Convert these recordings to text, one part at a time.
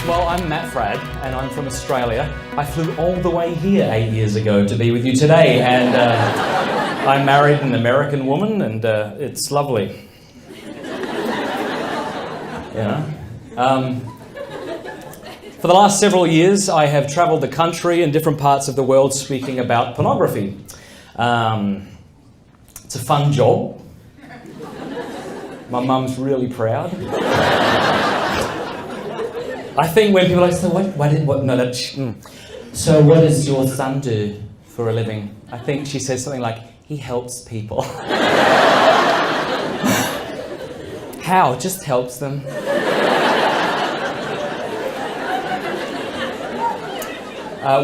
Well, I'm Matt Fradd, and I'm from Australia. I flew all the way here 8 years ago to be with you today, and I married an American woman, and it's lovely. For the last several years, I have travelled the country and different parts of the world speaking about pornography. It's a fun job. My mum's really proud. I think when people are like, so so what does your son do for a living? I think she says something like, he helps people. How? Just helps them.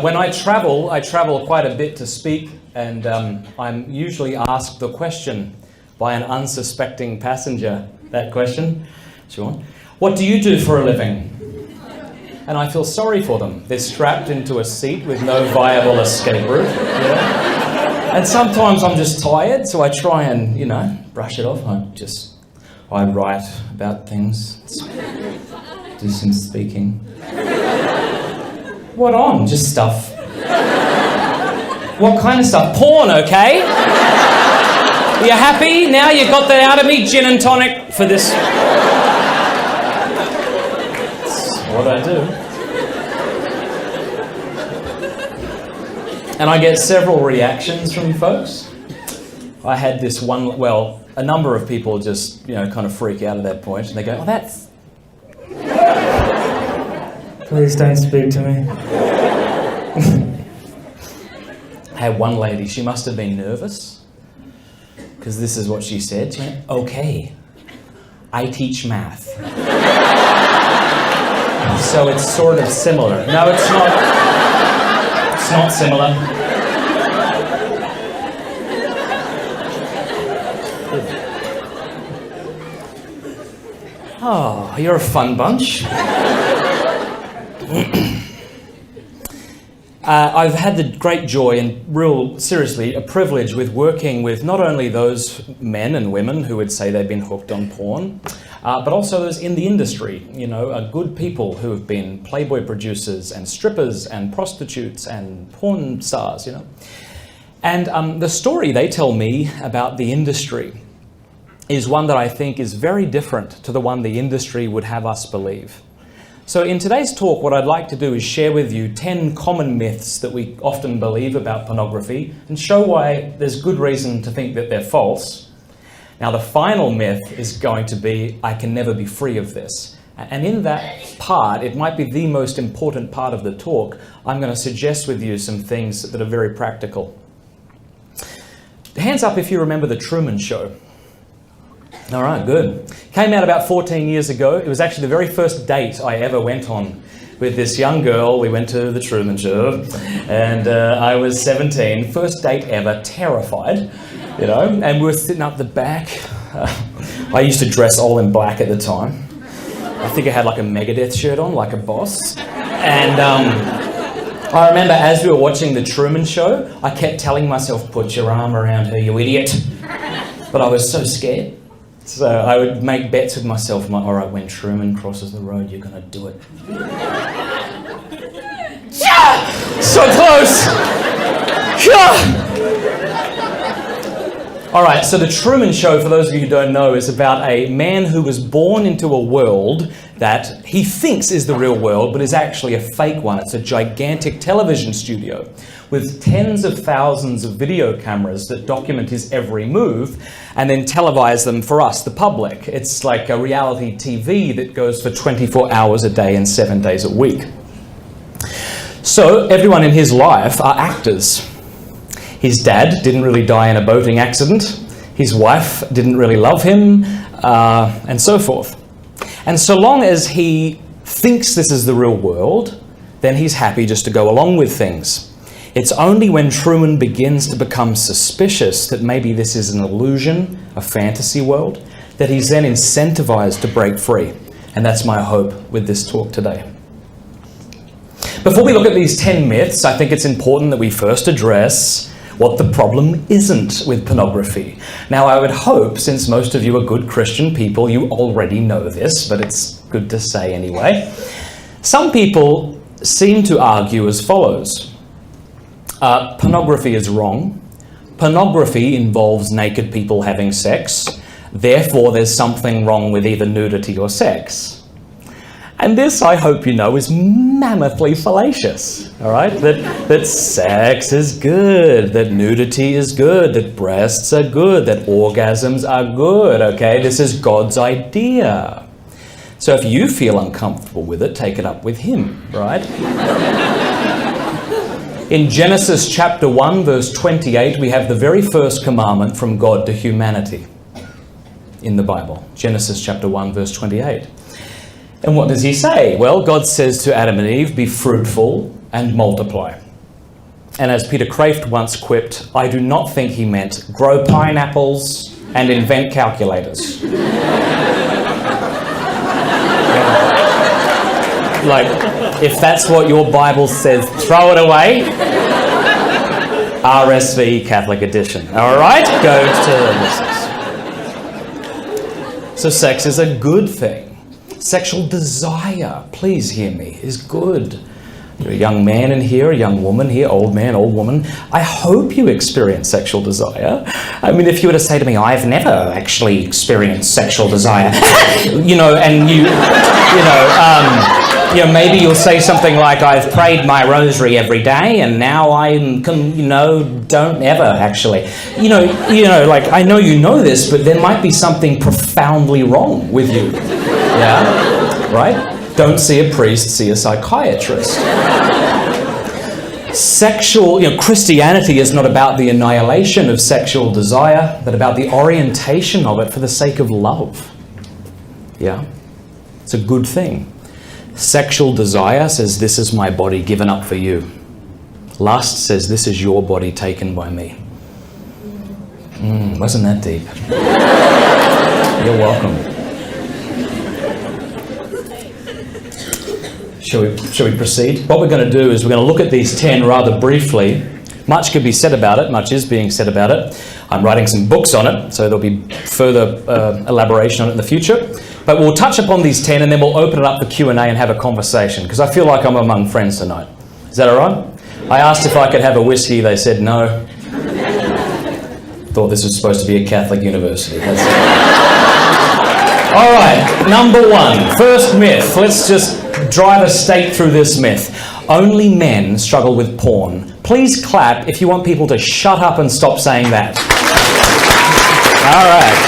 When I travel quite a bit to speak, and I'm usually asked the question by an unsuspecting passenger. That question, Sean, what do you do for a living? And I feel sorry for them. They're strapped into a seat with no viable escape route. Yeah? And sometimes I'm just tired, so I try and, brush it off. I write about things, do some speaking. What on? Just stuff. What kind of stuff? Porn, okay? Are you happy? Now you got that out of me? Gin and tonic for this. That's what I do. And I get several reactions from folks. I had this one, a number of people just, kind of freak out at that point. And they go, oh, that's... Please don't speak to me. I had one lady, she must have been nervous, because this is what she said. She went, okay, I teach math. So it's sort of similar. No, it's not. It's not similar. Oh, you're a fun bunch. I've had the great joy and seriously, a privilege with working with not only those men and women who would say they've been hooked on porn, but also those in the industry, good people who have been Playboy producers and strippers and prostitutes and porn stars, And the story they tell me about the industry is one that I think is very different to the one the industry would have us believe. So in today's talk, what I'd like to do is share with you 10 common myths that we often believe about pornography and show why there's good reason to think that they're false. Now, the final myth is going to be, I can never be free of this. And in that part, it might be the most important part of the talk, I'm going to suggest with you some things that are very practical. Hands up if you remember The Truman Show. All right, good. Came out about 14 years ago. It was actually the very first date I ever went on with this young girl. We went to the Truman Show, and I was 17. First date ever, terrified, and we were sitting up the back. I used to dress all in black at the time. I think I had like a Megadeth shirt on, like a boss. And I remember as we were watching the Truman Show, I kept telling myself, put your arm around her, you idiot. But I was so scared. So I would make bets with myself, all right, when Truman crosses the road, you're going to do it. Yeah! So close! Yeah! All right, so The Truman Show, for those of you who don't know, is about a man who was born into a world that he thinks is the real world, but is actually a fake one. It's a gigantic television studio with tens of thousands of video cameras that document his every move and then televise them for us, the public. It's like a reality TV that goes for 24 hours a day and 7 days a week. So everyone in his life are actors. His dad didn't really die in a boating accident. His wife didn't really love him, and so forth. And so long as he thinks this is the real world, then he's happy just to go along with things. It's only when Truman begins to become suspicious that maybe this is an illusion, a fantasy world, that he's then incentivized to break free. And that's my hope with this talk today. Before we look at these 10 myths, I think it's important that we first address what the problem isn't with pornography. Now, I would hope, since most of you are good Christian people, you already know this, but it's good to say anyway. Some people seem to argue as follows. Pornography is wrong. Pornography involves naked people having sex. Therefore, there's something wrong with either nudity or sex. And this, I hope you know, is mammothly fallacious, all right? That sex is good, that nudity is good, that breasts are good, that orgasms are good, okay? This is God's idea. So if you feel uncomfortable with it, take it up with him, right? In Genesis chapter 1, verse 28, we have the very first commandment from God to humanity in the Bible. Genesis chapter 1, verse 28. And what does he say? Well, God says to Adam and Eve, be fruitful and multiply. And as Peter Kraft once quipped, I do not think he meant grow pineapples and invent calculators. Like, if that's what your Bible says, throw it away. RSV Catholic edition. All right, go to the So sex is a good thing. Sexual desire, please hear me, is good. You're a young man in here, a young woman here, old man, old woman. I hope you experience sexual desire. I mean, if you were to say to me, I've never actually experienced sexual desire, maybe you'll say something like, I've prayed my rosary every day and now don't ever actually. I know you know this, but there might be something profoundly wrong with you. Yeah, right? Don't see a priest, see a psychiatrist. Christianity is not about the annihilation of sexual desire, but about the orientation of it for the sake of love. Yeah, it's a good thing. Sexual desire says, this is my body given up for you. Lust says, this is your body taken by me. Wasn't that deep? You're welcome. Shall we proceed? What we're going to do is we're going to look at these 10 rather briefly. Much could be said about it. Much is being said about it. I'm writing some books on it, so there'll be further elaboration on it in the future. But we'll touch upon these 10 and then we'll open it up for Q&A and have a conversation, because I feel like I'm among friends tonight. Is that all right? I asked if I could have a whiskey. They said no. Thought this was supposed to be a Catholic university. That's it. All right, number 1. First myth. Let's just drive a stake through this myth. Only men struggle with porn. Please clap if you want people to shut up and stop saying that. All right.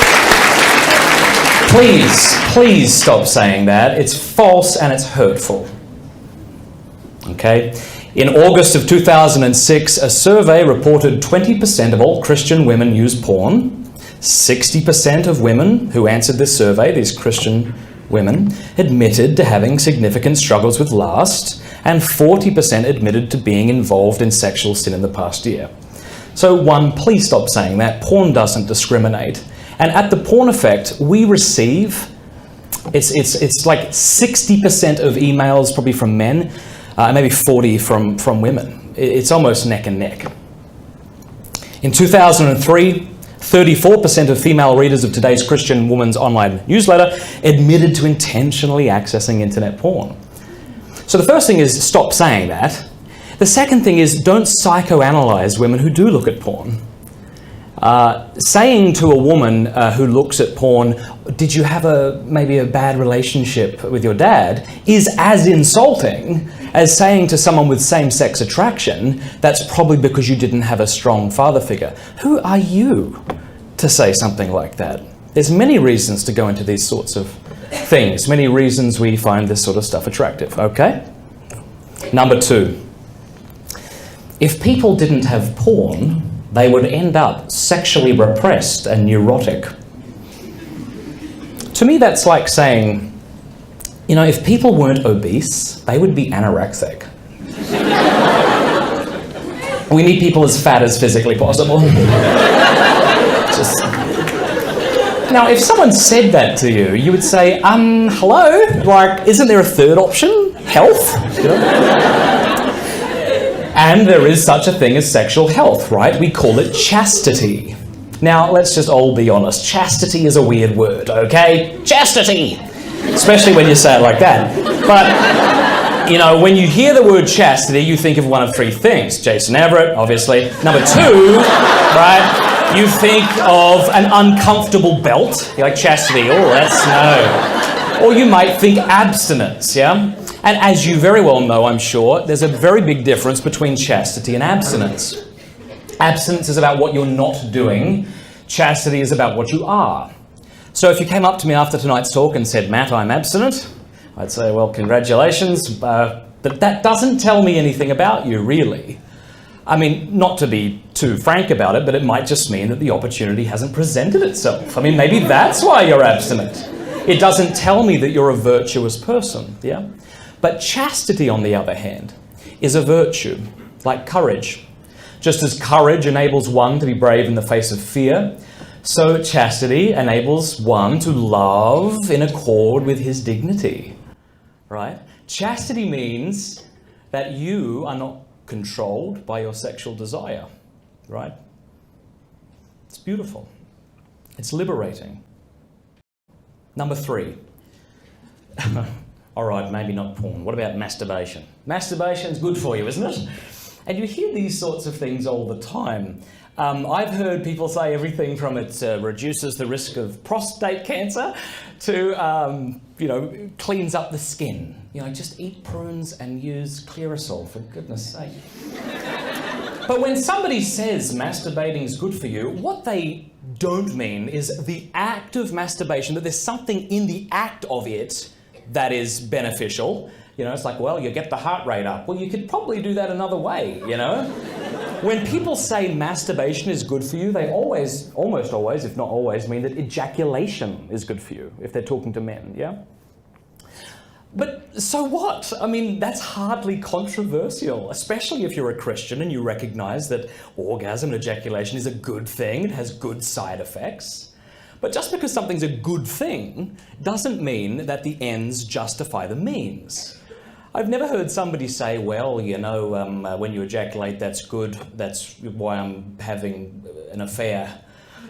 Please stop saying that. It's false and it's hurtful. Okay? In August of 2006, a survey reported 20% of all Christian women use porn. 60% of women who answered this survey, these Christian women, admitted to having significant struggles with lust, and 40% admitted to being involved in sexual sin in the past year. So 1, please stop saying that. Porn doesn't discriminate. And at the Porn Effect, we receive, it's like 60% of emails probably from men, and maybe 40 from women. It's almost neck and neck. In 2003, 34% of female readers of today's Christian Woman's online newsletter admitted to intentionally accessing internet porn. So the first thing is stop saying that. The second thing is don't psychoanalyze women who do look at porn. Saying to a woman who looks at porn, did you have maybe a bad relationship with your dad, is as insulting as saying to someone with same-sex attraction, that's probably because you didn't have a strong father figure. Who are you to say something like that? There's many reasons to go into these sorts of things, many reasons we find this sort of stuff attractive, okay? Number 2, if people didn't have porn, they would end up sexually repressed and neurotic. To me, that's like saying, if people weren't obese, they would be anorexic. We need people as fat as physically possible. Now, if someone said that to you, you would say, hello? Like, isn't there a third option? Health? And there is such a thing as sexual health, right? We call it chastity. Now, let's just all be honest. Chastity is a weird word, okay? Chastity! Especially when you say it like that. But You know, when you hear the word chastity, you think of one of three things. Jason Everett, obviously. Number two, right, you think of an uncomfortable belt. You're like, chastity, oh, that's no. Or you might think abstinence, yeah? And as you very well know, I'm sure, there's a very big difference between chastity and abstinence. Abstinence is about what you're not doing. Chastity is about what you are. So if you came up to me after tonight's talk and said, Matt, I'm abstinent, I'd say, well, congratulations, but that doesn't tell me anything about you, really. I mean, not to be too frank about it, but it might just mean that the opportunity hasn't presented itself. I mean, maybe that's why you're abstinent. It doesn't tell me that you're a virtuous person, yeah? But chastity, on the other hand, is a virtue, like courage. Just as courage enables one to be brave in the face of fear, so chastity enables one to love in accord with his dignity, right? Chastity means that you are not controlled by your sexual desire, right? It's beautiful. It's liberating. Number 3. All right, maybe not porn. What about masturbation? Masturbation's good for you, isn't it? And you hear these sorts of things all the time. I've heard people say everything from it reduces the risk of prostate cancer to, you know, cleans up the skin. You know, just eat prunes and use Clearasil, for goodness sake. But when somebody says masturbating is good for you, what they don't mean is the act of masturbation, that there's something in the act of it that is beneficial. You know, it's like, well, you get the heart rate up. Well, you could probably do that another way, you know? When people say masturbation is good for you, they always, almost always, if not always, mean that ejaculation is good for you, if they're talking to men, yeah? But so what? I mean, that's hardly controversial, especially if you're a Christian and you recognize that orgasm and ejaculation is a good thing, it has good side effects. But just because something's a good thing doesn't mean that the ends justify the means. I've never heard somebody say, well, you know, when you ejaculate, that's good. That's why I'm having an affair.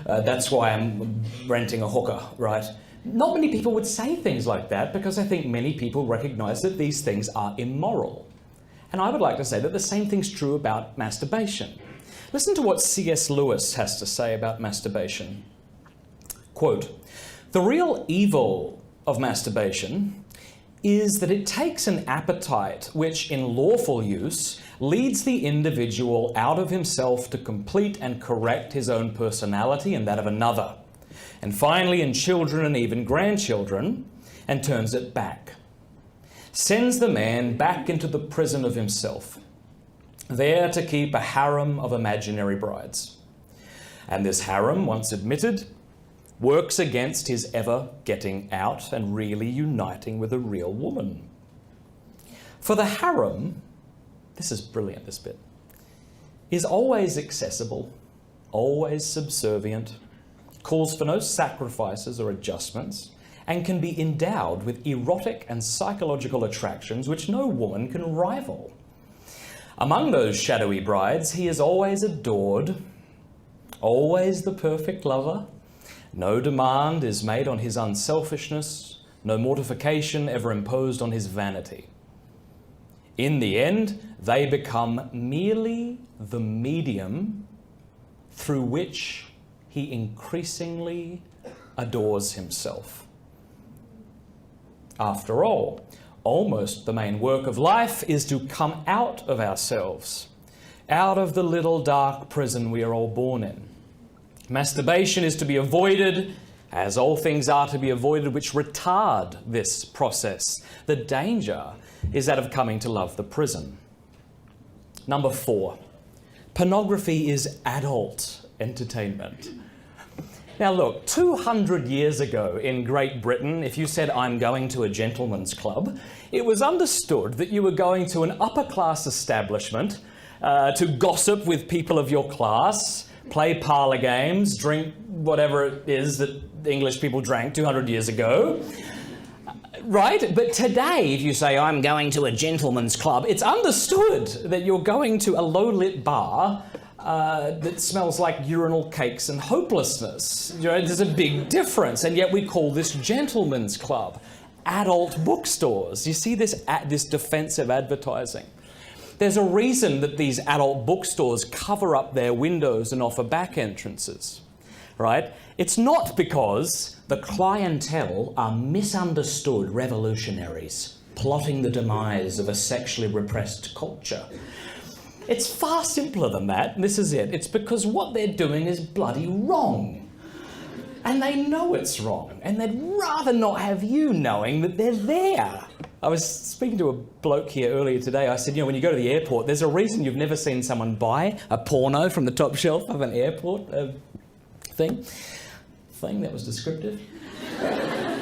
That's why I'm renting a hooker, right? Not many people would say things like that because I think many people recognize that these things are immoral. And I would like to say that the same thing's true about masturbation. Listen to what C.S. Lewis has to say about masturbation. Quote, "The real evil of masturbation is that it takes an appetite which, in lawful use, leads the individual out of himself to complete and correct his own personality and that of another, and finally in children and even grandchildren, and turns it back. Sends the man back into the prison of himself, there to keep a harem of imaginary brides. And this harem, once admitted, works against his ever getting out and really uniting with a real woman. For the harem," this is brilliant, this bit, "is always accessible, always subservient, calls for no sacrifices or adjustments, and can be endowed with erotic and psychological attractions which no woman can rival. Among those shadowy brides, he is always adored, always the perfect lover. No demand is made on his unselfishness, no mortification ever imposed on his vanity. In the end, they become merely the medium through which he increasingly adores himself. After all, almost the main work of life is to come out of ourselves, out of the little dark prison we are all born in. Masturbation is to be avoided, as all things are to be avoided which retard this process. The danger is that of coming to love the prison." Number 4, pornography is adult entertainment. Now look, 200 years ago in Great Britain, if you said, "I'm going to a gentleman's club," it was understood that you were going to an upper-class establishment to gossip with people of your class, play parlour games, drink whatever it is that English people drank 200 years ago. Right? But today, if you say, "I'm going to a gentleman's club," it's understood that you're going to a low-lit bar that smells like urinal cakes and hopelessness. You know, there's a big difference, and yet we call this gentleman's club. adult bookstores. You see this defensive advertising. There's a reason that these adult bookstores cover up their windows and offer back entrances, right? It's not because the clientele are misunderstood revolutionaries plotting the demise of a sexually repressed culture. It's far simpler than that, and this is it. It's because what they're doing is bloody wrong. And they know it's wrong, and they'd rather not have you knowing that they're there. I was speaking to a bloke here earlier today. I said, when you go to the airport, there's a reason you've never seen someone buy a porno from the top shelf of an airport thing. That was descriptive.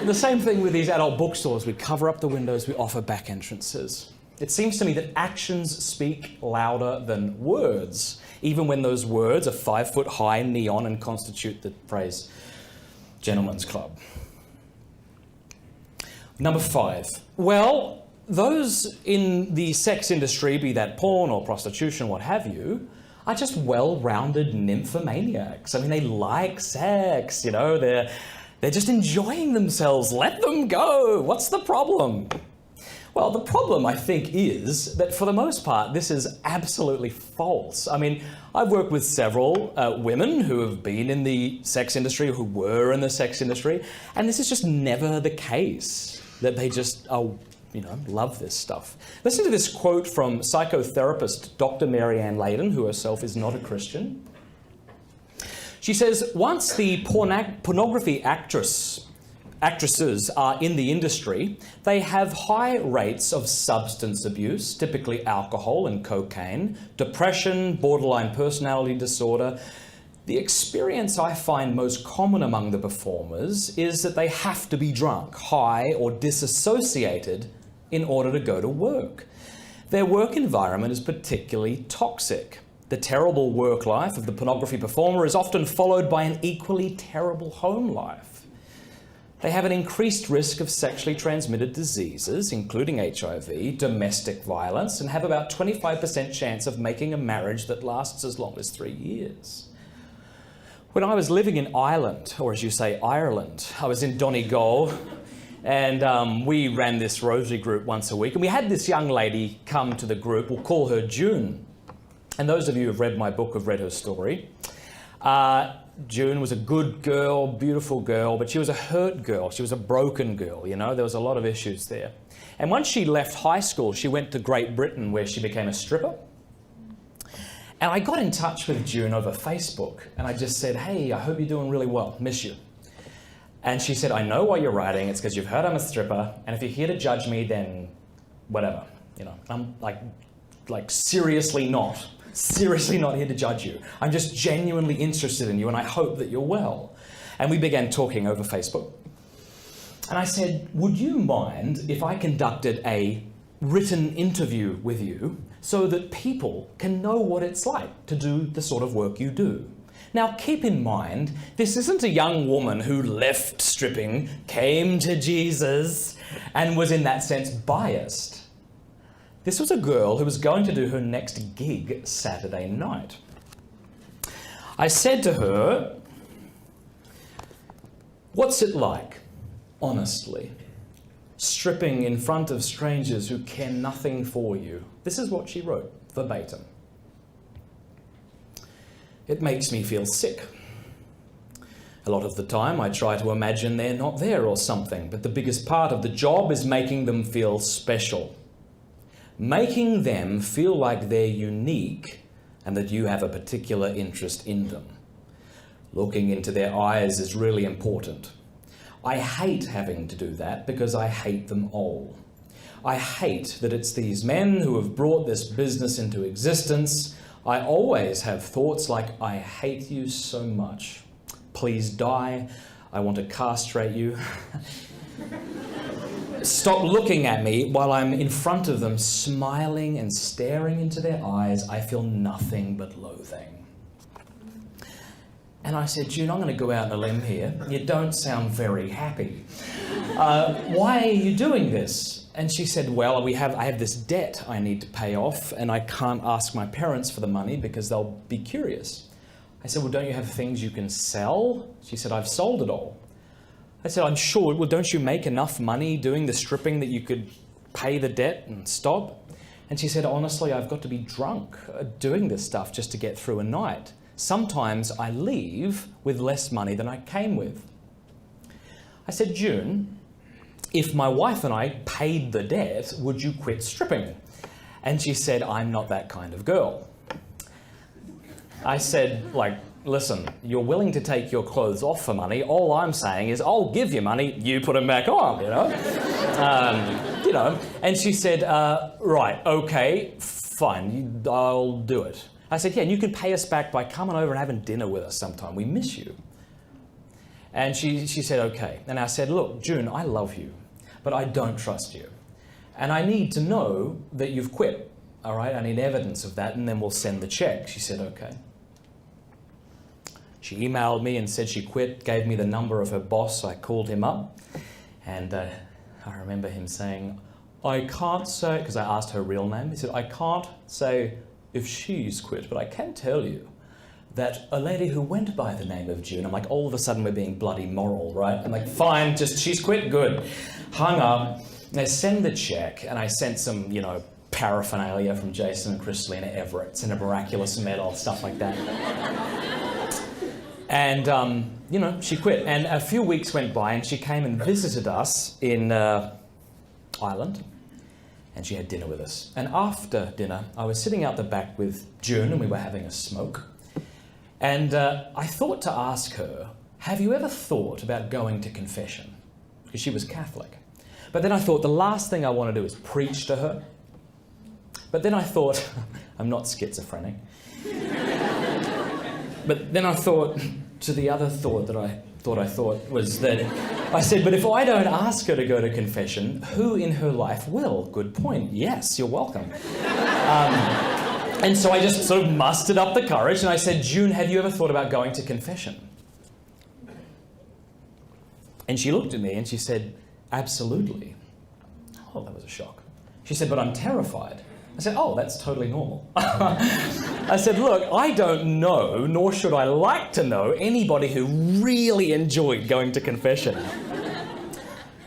The same thing with these adult bookstores. We cover up the windows, we offer back entrances. It seems to me that actions speak louder than words, even when those words are 5 foot high, neon, and constitute the phrase gentleman's club. Number 5. Well, those in the sex industry, be that porn or prostitution, what have you, are just well-rounded nymphomaniacs. I mean, they like sex, they're just enjoying themselves. Let them go. What's the problem? Well, the problem, I think, is that for the most part, this is absolutely false. I mean, I've worked with several women who have been in the sex industry, who were in the sex industry, and this is just never the case, that they just love this stuff. Listen to this quote from psychotherapist Dr. Mary Ann Layden, who herself is not a Christian. She says, once the pornography actresses are in the industry, they have high rates of substance abuse, typically alcohol and cocaine, depression, borderline personality disorder. The experience I find most common among the performers is that they have to be drunk, high, or disassociated in order to go to work. Their work environment is particularly toxic. The terrible work life of the pornography performer is often followed by an equally terrible home life. They have an increased risk of sexually transmitted diseases, including HIV, domestic violence, and have about 25% chance of making a marriage that lasts as long as 3 years. When I was living in Ireland, or as you say, Ireland, I was in Donegal, and we ran this rosary group once a week, and we had this young lady come to the group. We'll call her June. And those of you who have read my book have read her story. June was a good girl, beautiful girl, but she was a hurt girl. She was a broken girl, There was a lot of issues there. And once she left high school, she went to Great Britain, where she became a stripper. And I got in touch with June over Facebook, and I just said, hey, I hope you're doing really well. Miss you. And she said, I know why you're writing. It's because you've heard I'm a stripper, and if you're here to judge me, then whatever. I'm like seriously not here to judge you. I'm just genuinely interested in you, and I hope that you're well. And we began talking over Facebook. And I said, would you mind if I conducted a written interview with you so that people can know what it's like to do the sort of work you do? Now, keep in mind, this isn't a young woman who left stripping, came to Jesus, and was in that sense biased. This was a girl who was going to do her next gig Saturday night. I said to her, what's it like, honestly, stripping in front of strangers who care nothing for you? This is what she wrote, verbatim. It makes me feel sick. A lot of the time I try to imagine they're not there or something, but the biggest part of the job is making them feel special. Making them feel like they're unique and that you have a particular interest in them. Looking into their eyes is really important. I hate having to do that because I hate them all. I hate that it's these men who have brought this business into existence. I always have thoughts like, I hate you so much. Please die. I want to castrate you. Stop looking at me while I'm in front of them, smiling and staring into their eyes. I feel nothing but loathing. And I said, June, I'm going to go out on a limb here. You don't sound very happy. Why are you doing this? And she said, well, I have this debt I need to pay off, and I can't ask my parents for the money because they'll be curious. I said, well, don't you have things you can sell? She said, I've sold it all. I said, I'm sure, well, don't you make enough money doing the stripping that you could pay the debt and stop? And she said, honestly, I've got to be drunk doing this stuff just to get through a night. Sometimes I leave with less money than I came with. I said, June, if my wife and I paid the debt, would you quit stripping? And she said, I'm not that kind of girl. I said, listen, you're willing to take your clothes off for money. All I'm saying is I'll give you money, you put them back on, And she said, right, okay, fine, I'll do it. I said, yeah, and you can pay us back by coming over and having dinner with us sometime. We miss you. And she said, okay. And I said, look, June, I love you, but I don't trust you. And I need to know that you've quit, all right? I need evidence of that, and then we'll send the check. She said, okay. She emailed me and said she quit, gave me the number of her boss. I called him up, and I remember him saying, I can't say, because I asked her real name, he said, I can't say if she's quit, but I can tell you that a lady who went by the name of June, I'm like, all of a sudden we're being bloody moral, right? I'm like, fine, just she's quit, good. Hung up, they send the check, and I sent some, paraphernalia from Jason and Christelina Everett, sent a miraculous medal, stuff like that. And, she quit. And a few weeks went by and she came and visited us in Ireland. And she had dinner with us. And after dinner, I was sitting out the back with June and we were having a smoke. And I thought to ask her, have you ever thought about going to confession? Because she was Catholic. But then I thought the last thing I want to do is preach to her. But then I thought, I'm not schizophrenic. But then I thought, to the other thought that I thought was that, I said, but if I don't ask her to go to confession, who in her life will? Good point. Yes, you're welcome. And so I just sort of mustered up the courage and I said, June, have you ever thought about going to confession? And she looked at me and she said, absolutely. Oh, that was a shock. She said, but I'm terrified. I said, oh, that's totally normal. I said, look, I don't know, nor should I like to know, anybody who really enjoyed going to confession.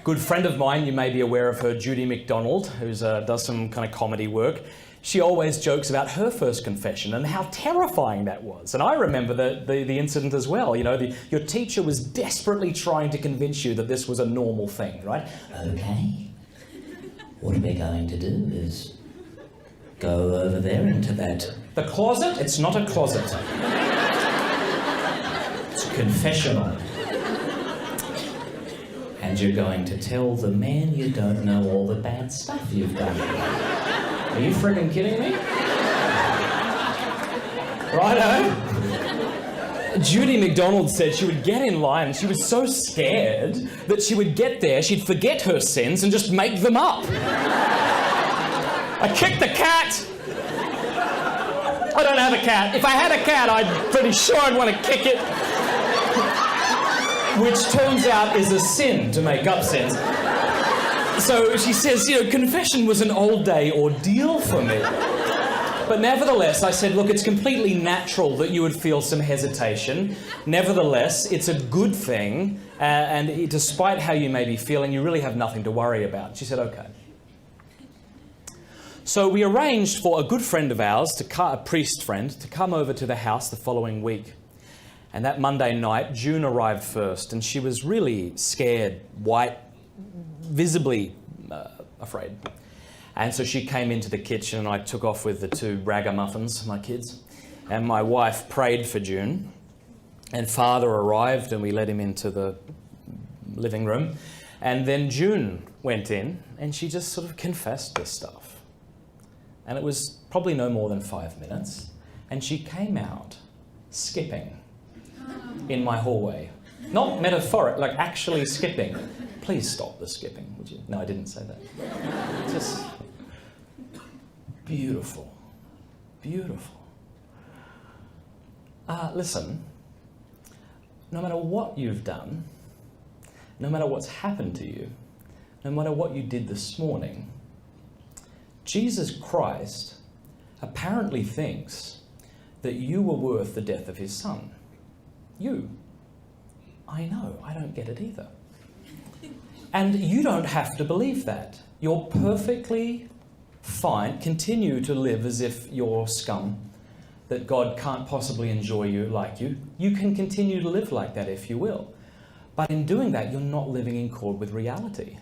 Good friend of mine, you may be aware of her, Judy McDonald, who does some kind of comedy work. She always jokes about her first confession and how terrifying that was. And I remember the incident as well. Your teacher was desperately trying to convince you that this was a normal thing, right? Okay, what we're going to do is go over there into the closet. It's not a closet. It's a confessional. And you're going to tell the man you don't know all the bad stuff you've done. Are you freaking kidding me? Righto. Judy McDonald said she would get in line and she was so scared that she would get there, she'd forget her sins and just make them up. I kicked the cat. I don't have a cat. If I had a cat, I'm pretty sure I'd want to kick it. Which turns out is a sin to make up sins. So she says, confession was an all-day ordeal for me. But nevertheless, I said, look, it's completely natural that you would feel some hesitation. Nevertheless, it's a good thing. And despite how you may be feeling, you really have nothing to worry about. She said, okay. So we arranged for a good friend of ours, a priest friend, to come over to the house the following week. And that Monday night, June arrived first, and she was really scared, white, visibly afraid. And so she came into the kitchen, and I took off with the two ragamuffins, my kids. And my wife prayed for June. And Father arrived, and we let him into the living room. And then June went in, and she just sort of confessed this stuff. And it was probably no more than 5 minutes. And she came out skipping in my hallway. Not metaphoric, like actually skipping. Please stop the skipping, would you? No, I didn't say that. Just beautiful. Beautiful. Listen, no matter what you've done, no matter what's happened to you, no matter what you did this morning, Jesus Christ apparently thinks that you were worth the death of his son. You. I know, I don't get it either. And you don't have to believe that. You're perfectly fine. Continue to live as if you're scum, that God can't possibly enjoy you like you. You can continue to live like that if you will. But in doing that, you're not living in accord with reality.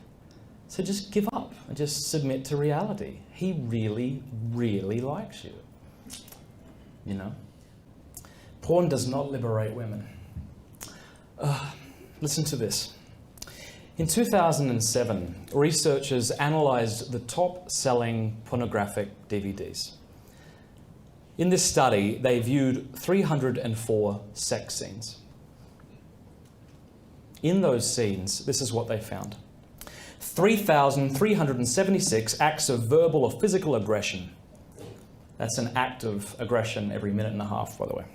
So just give up and just submit to reality. He really, really likes you. You know? Porn does not liberate women. Listen to this. In 2007, researchers analysed the top-selling pornographic DVDs. In this study, they viewed 304 sex scenes. In those scenes, this is what they found. 3,376 acts of verbal or physical aggression. That's an act of aggression every minute and a half, by the way.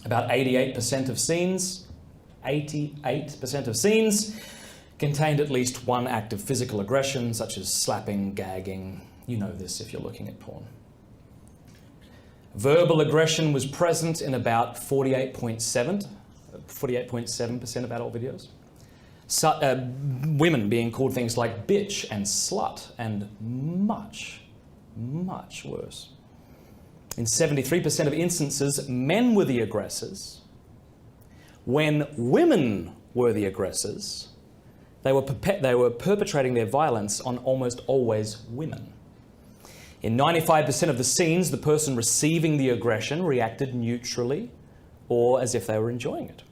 About 88% of scenes, 88% of scenes contained at least one act of physical aggression, such as slapping, gagging. You know this if you're looking at porn. Verbal aggression was present in about 48.7% of adult videos. Women being called things like bitch and slut, and much, much worse. In 73% of instances, men were the aggressors. When women were the aggressors, they were perpetrating their violence on almost always women. In 95% of the scenes, the person receiving the aggression reacted neutrally or as if they were enjoying it.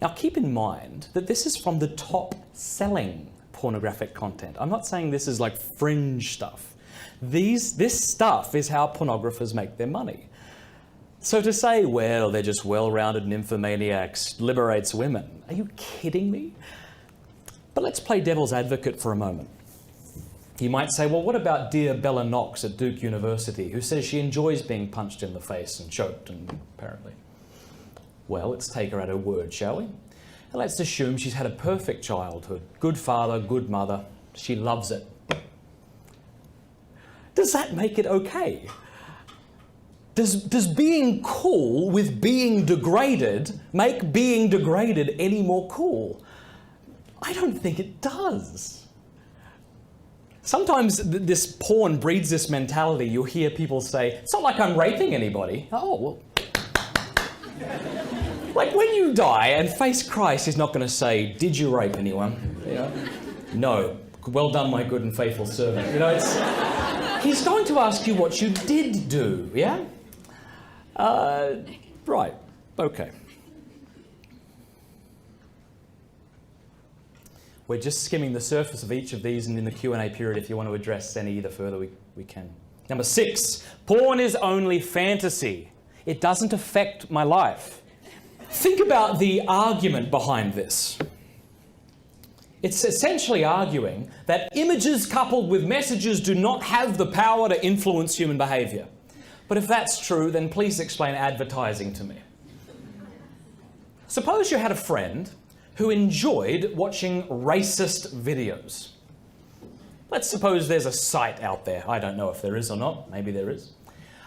Now keep in mind that this is from the top-selling pornographic content. I'm not saying this is like fringe stuff. This stuff is how pornographers make their money. So to say, well, they're just well-rounded nymphomaniacs, liberates women, are you kidding me? But let's play devil's advocate for a moment. You might say, well, what about dear Bella Knox at Duke University, who says she enjoys being punched in the face and choked, and apparently. Well, let's take her at her word, shall we? And let's assume she's had a perfect childhood. Good father, good mother. She loves it. Does that make it okay? Does being cool with being degraded make being degraded any more cool? I don't think it does. Sometimes this porn breeds this mentality. You'll hear people say, it's not like I'm raping anybody. Oh, well. Like when you die and face Christ, he's not going to say, did you rape anyone? You know? No. Well done, my good and faithful servant. You know, he's going to ask you what you did do, yeah? Right. Okay. We're just skimming the surface of each of these, and in the Q&A period, if you want to address any either further, we can. Number 6, porn is only fantasy. It doesn't affect my life. Think about the argument behind this. It's essentially arguing that images coupled with messages do not have the power to influence human behavior. But if that's true, then please explain advertising to me. Suppose you had a friend who enjoyed watching racist videos. Let's suppose there's a site out there, I don't know if there is or not, maybe there is,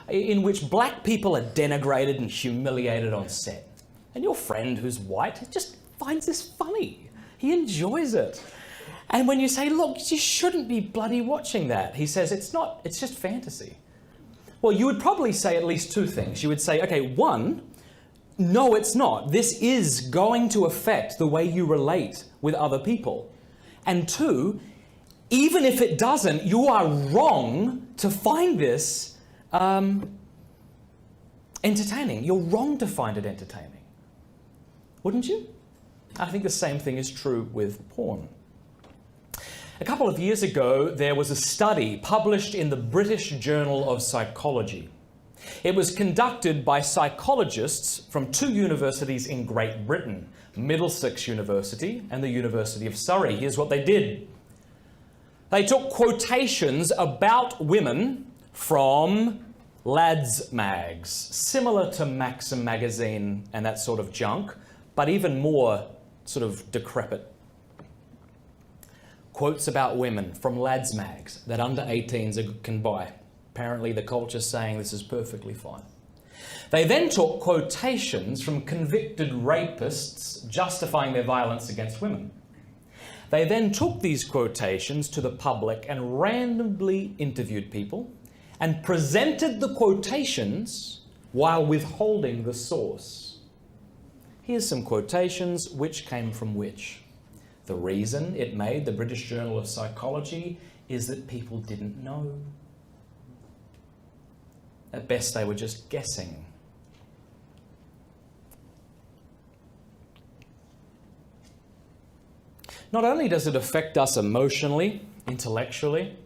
in which black people are denigrated and humiliated on set. And your friend who's white just finds this funny. He enjoys it. And when you say, look, you shouldn't be bloody watching that, he says, it's not, it's just fantasy. Well, you would probably say at least two things. You would say, okay, one, no, it's not. This is going to affect the way you relate with other people. And two, even if it doesn't, you are wrong to find this entertaining. You're wrong to find it entertaining. Wouldn't you? I think the same thing is true with porn. A couple of years ago, there was a study published in the British Journal of Psychology. It was conducted by psychologists from two universities in Great Britain, Middlesex University and the University of Surrey. Here's what they did. They took quotations about women from lads' mags, similar to Maxim magazine and that sort of junk, but even more sort of decrepit. Quotes about women from lads' mags that under 18s can buy. Apparently the culture's saying this is perfectly fine. They then took quotations from convicted rapists justifying their violence against women. They then took these quotations to the public and randomly interviewed people and presented the quotations while withholding the source. Here's some quotations which came from which. The reason it made the British Journal of Psychology is that people didn't know. At best, they were just guessing. Not only does it affect us emotionally, intellectually,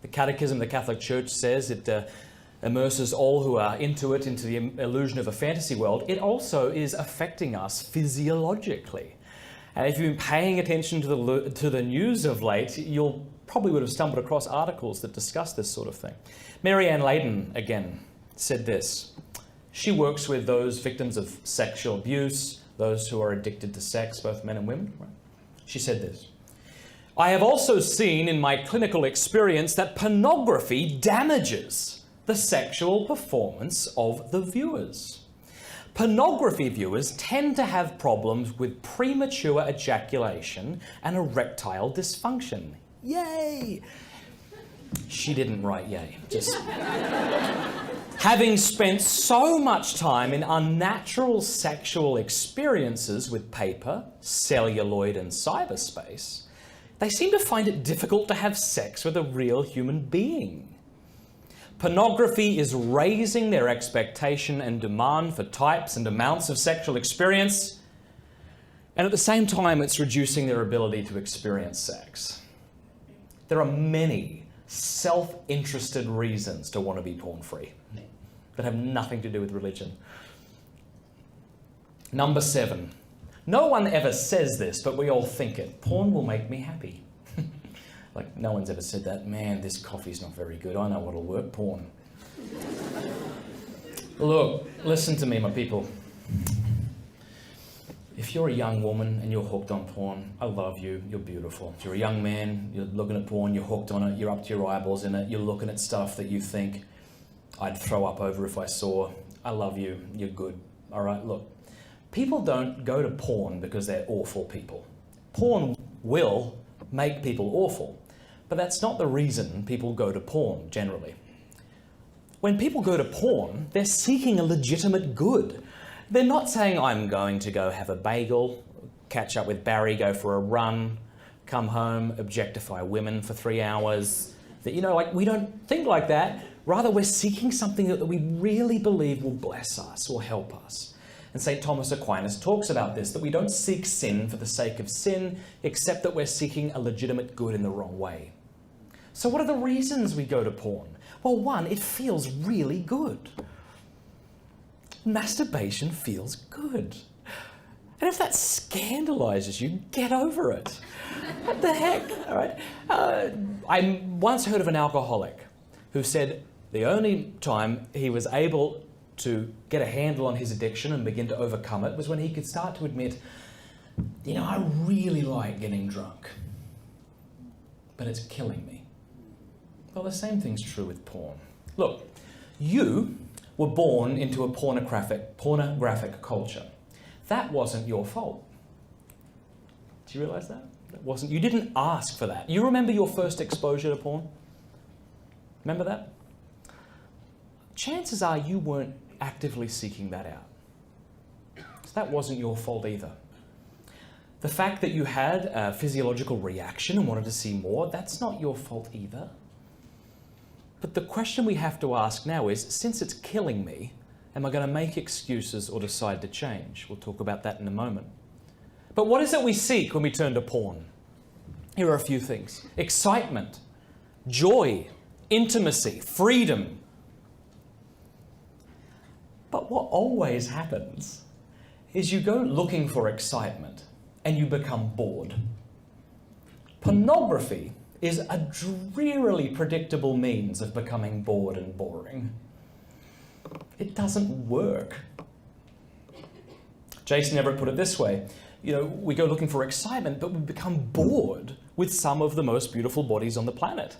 the Catechism of the Catholic Church says it immerses all who are into it into the illusion of a fantasy world, it also is affecting us physiologically. And if you've been paying attention to the news of late, you'll probably would have stumbled across articles that discuss this sort of thing. Mary Ann Layden, again, said this. She works with those victims of sexual abuse, those who are addicted to sex, both men and women. Right? She said this. I have also seen in my clinical experience that pornography damages the sexual performance of the viewers. Pornography viewers tend to have problems with premature ejaculation and erectile dysfunction. Yay! She didn't write yay, just... Having spent so much time in unnatural sexual experiences with paper, celluloid and cyberspace, they seem to find it difficult to have sex with a real human being. Pornography is raising their expectation and demand for types and amounts of sexual experience, and at the same time it's reducing their ability to experience sex. There are many self-interested reasons to want to be porn-free that have nothing to do with religion. Number 7. No one ever says this, but we all think it. Porn will make me happy. Like, no one's ever said that. Man, this coffee's not very good. I know what'll work. Porn. Look, listen to me, my people. If you're a young woman and you're hooked on porn, I love you, you're beautiful. If you're a young man, you're looking at porn, you're hooked on it, you're up to your eyeballs in it, you're looking at stuff that you think I'd throw up over if I saw, I love you, you're good. All right, look, people don't go to porn because they're awful people. Porn will make people awful, but that's not the reason people go to porn generally. When people go to porn, they're seeking a legitimate good. They're not saying, I'm going to go have a bagel, catch up with Barry, go for a run, come home, objectify women for 3 hours. That, you know, like, we don't think like that. Rather, we're seeking something that we really believe will bless us or help us. And St. Thomas Aquinas talks about this, that we don't seek sin for the sake of sin, except that we're seeking a legitimate good in the wrong way. So what are the reasons we go to porn? Well, one, it feels really good. Masturbation feels good. And if that scandalizes you, get over it. What the heck? All right. I once heard of an alcoholic who said the only time he was able to get a handle on his addiction and begin to overcome it was when he could start to admit, you know, I really like getting drunk, but it's killing me. Well, the same thing's true with porn. Look, you were born into a pornographic culture. That wasn't your fault. Do you realise that? You didn't ask for that. You remember your first exposure to porn? Remember that? Chances are you weren't actively seeking that out. So that wasn't your fault either. The fact that you had a physiological reaction and wanted to see more, that's not your fault either. But the question we have to ask now is, since it's killing me, am I going to make excuses or decide to change? We'll talk about that in a moment. But what is it we seek when we turn to porn? Here are a few things. Excitement, joy, intimacy, freedom. But what always happens is you go looking for excitement and you become bored. Pornography is a drearily predictable means of becoming bored and boring. It doesn't work. Jason Everett put it this way, you know, we go looking for excitement, but we become bored with some of the most beautiful bodies on the planet.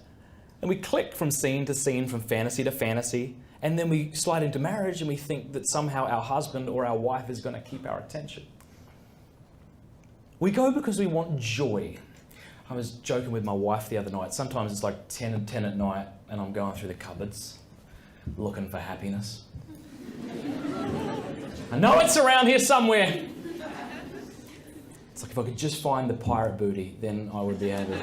And we click from scene to scene, from fantasy to fantasy, and then we slide into marriage and we think that somehow our husband or our wife is going to keep our attention. We go because we want joy. I was joking with my wife the other night. Sometimes it's like 10 and 10 at night and I'm going through the cupboards looking for happiness. I know it's around here somewhere. It's like if I could just find the pirate booty, then I would be able.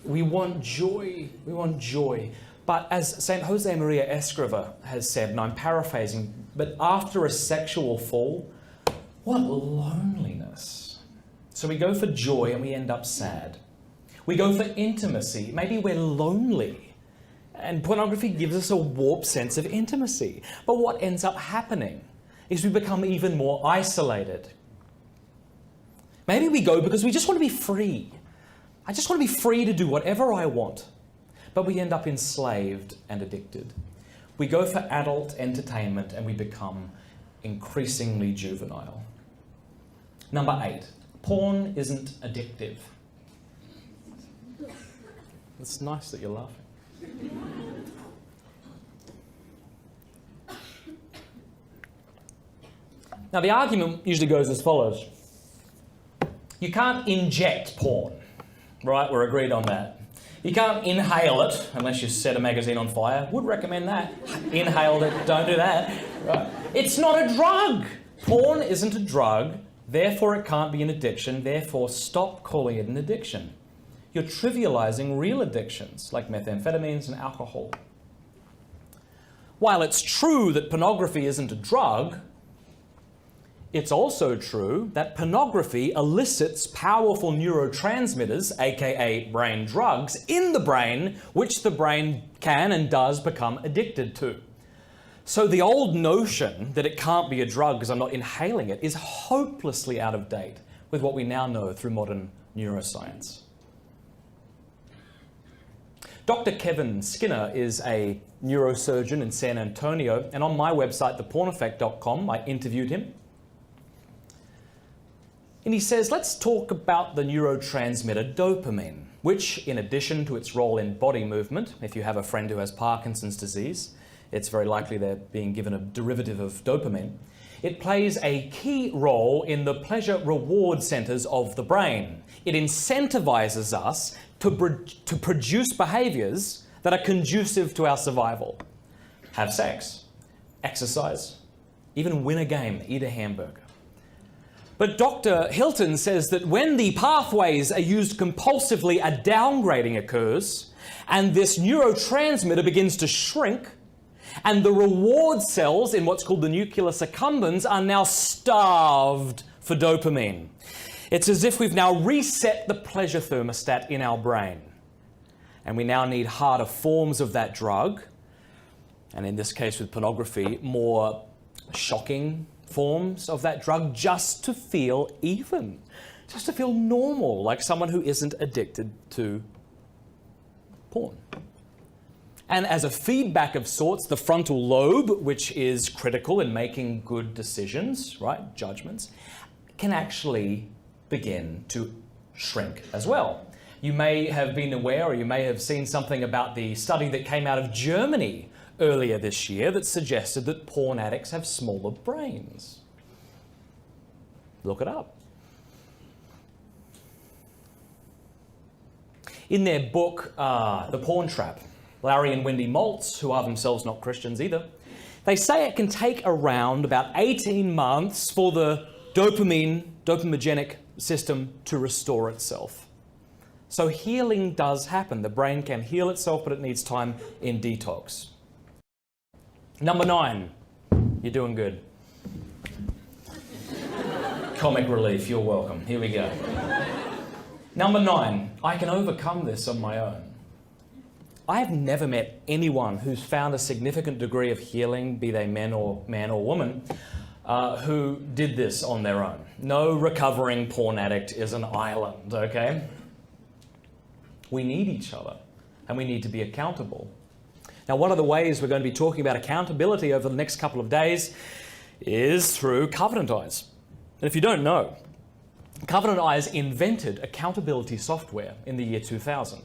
We want joy. We want joy. But as St. Jose Maria Escriva has said, and I'm paraphrasing, but after a sexual fall, what loneliness. So we go for joy and we end up sad. We go for intimacy. Maybe we're lonely. And pornography gives us a warped sense of intimacy. But what ends up happening is we become even more isolated. Maybe we go because we just want to be free. I just want to be free to do whatever I want. But we end up enslaved and addicted. We go for adult entertainment and we become increasingly juvenile. Number 8, porn isn't addictive. It's nice that you're laughing. Now the argument usually goes as follows. You can't inject porn, right? We're agreed on that. You can't inhale it unless you set a magazine on fire. Would recommend that. Inhale it, don't do that. Right? It's not a drug. Porn isn't a drug, therefore it can't be an addiction, therefore stop calling it an addiction. You're trivializing real addictions like methamphetamines and alcohol. While it's true that pornography isn't a drug, it's also true that pornography elicits powerful neurotransmitters, aka brain drugs, in the brain, which the brain can and does become addicted to. So the old notion that it can't be a drug because I'm not inhaling it is hopelessly out of date with what we now know through modern neuroscience. Dr. Kevin Skinner is a neurosurgeon in San Antonio, and on my website, theporneffect.com, I interviewed him. And he says, let's talk about the neurotransmitter dopamine, which, in addition to its role in body movement, if you have a friend who has Parkinson's disease, it's very likely they're being given a derivative of dopamine, it plays a key role in the pleasure reward centers of the brain. It incentivizes us to produce behaviors that are conducive to our survival. Have sex, exercise, even win a game, eat a hamburger. But Dr. Hilton says that when the pathways are used compulsively, a downgrading occurs, and this neurotransmitter begins to shrink, and the reward cells in what's called the nucleus accumbens are now starved for dopamine. It's as if we've now reset the pleasure thermostat in our brain. And we now need harder forms of that drug, and in this case with pornography, more shocking forms of that drug just to feel even, just to feel normal, like someone who isn't addicted to porn. And as a feedback of sorts, the frontal lobe, which is critical in making good decisions, right, judgments, can actually begin to shrink as well. You may have been aware, or you may have seen something about the study that came out of Germany earlier this year that suggested that porn addicts have smaller brains. Look it up. In their book, The Porn Trap, Larry and Wendy Maltz, who are themselves not Christians either, they say it can take around about 18 months for the dopamigenic system to restore itself. So healing does happen. The brain can heal itself, but it needs time in detox. Number 9, you're doing good. Comic relief, you're welcome. Here we go. Number 9, I can overcome this on my own. I have never met anyone who's found a significant degree of healing, be they man or woman, who did this on their own. No recovering porn addict is an island, okay? We need each other, and we need to be accountable. Now, one of the ways we're going to be talking about accountability over the next couple of days is through Covenant Eyes. And if you don't know, Covenant Eyes invented accountability software in the year 2000.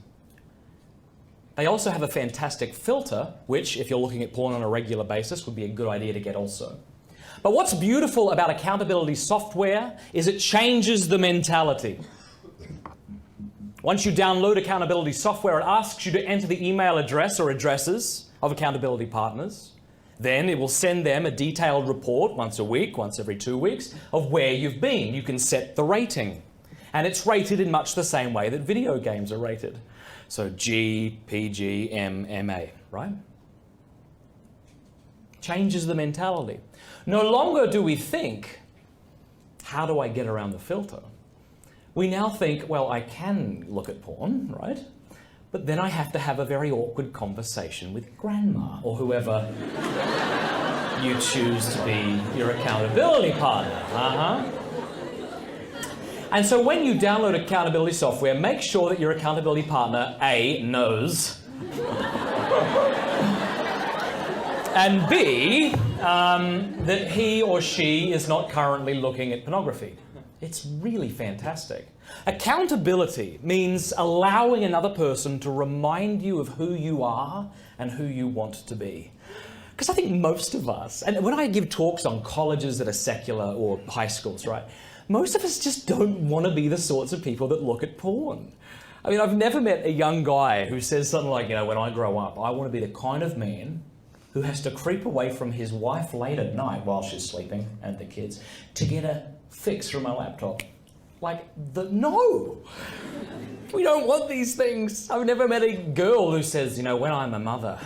They also have a fantastic filter, which, if you're looking at porn on a regular basis, would be a good idea to get also. But what's beautiful about accountability software is it changes the mentality. Once you download accountability software, it asks you to enter the email address or addresses of accountability partners. Then it will send them a detailed report once a week, once every 2 weeks, of where you've been. You can set the rating. And it's rated in much the same way that video games are rated. So G, PG, M, MA, right? Changes the mentality. No longer do we think, how do I get around the filter? We now think, well, I can look at porn, right? But then I have to have a very awkward conversation with grandma or whoever you choose to be your accountability partner. And so when you download accountability software, make sure that your accountability partner, A, knows, and B, that he or she is not currently looking at pornography. It's really fantastic. Accountability means allowing another person to remind you of who you are and who you want to be. Because I think most of us, and when I give talks on colleges that are secular or high schools, right, most of us just don't want to be the sorts of people that look at porn. I mean, I've never met a young guy who says something like, when I grow up, I want to be the kind of man who has to creep away from his wife late at night while she's sleeping and the kids to get a fix from my laptop. No! We don't want these things. I've never met a girl who says, when I'm a mother,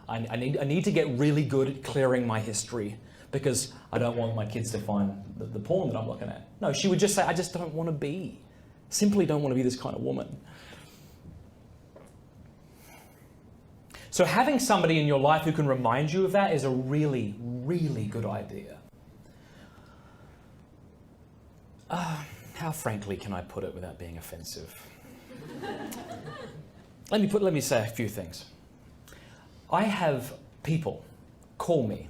I need to get really good at clearing my history because I don't want my kids to find the porn that I'm looking at. No, she would just say, I just don't want to be. Simply don't want to be this kind of woman. So having somebody in your life who can remind you of that is a really, really good idea. How frankly can I put it without being offensive? Let me say a few things. I have people call me,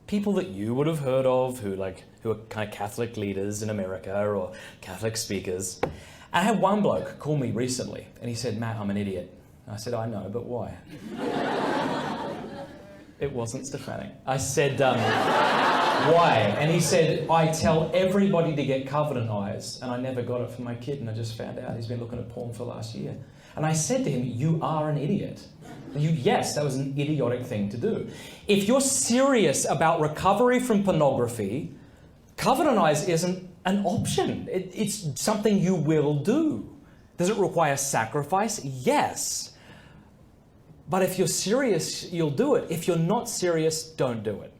people that you would have heard of who are kind of Catholic leaders in America or Catholic speakers. And I had one bloke call me recently and he said, Matt, I'm an idiot. And I said, I know, but why? It wasn't Stefanic. I said, why? And he said, I tell everybody to get covenant eyes, and I never got it for my kid, and I just found out he's been looking at porn for the last year. And I said to him, you are an idiot. Yes, that was an idiotic thing to do. If you're serious about recovery from pornography, covenant eyes isn't an option. It's something you will do. Does it require sacrifice? Yes. But if you're serious, you'll do it. If you're not serious, don't do it.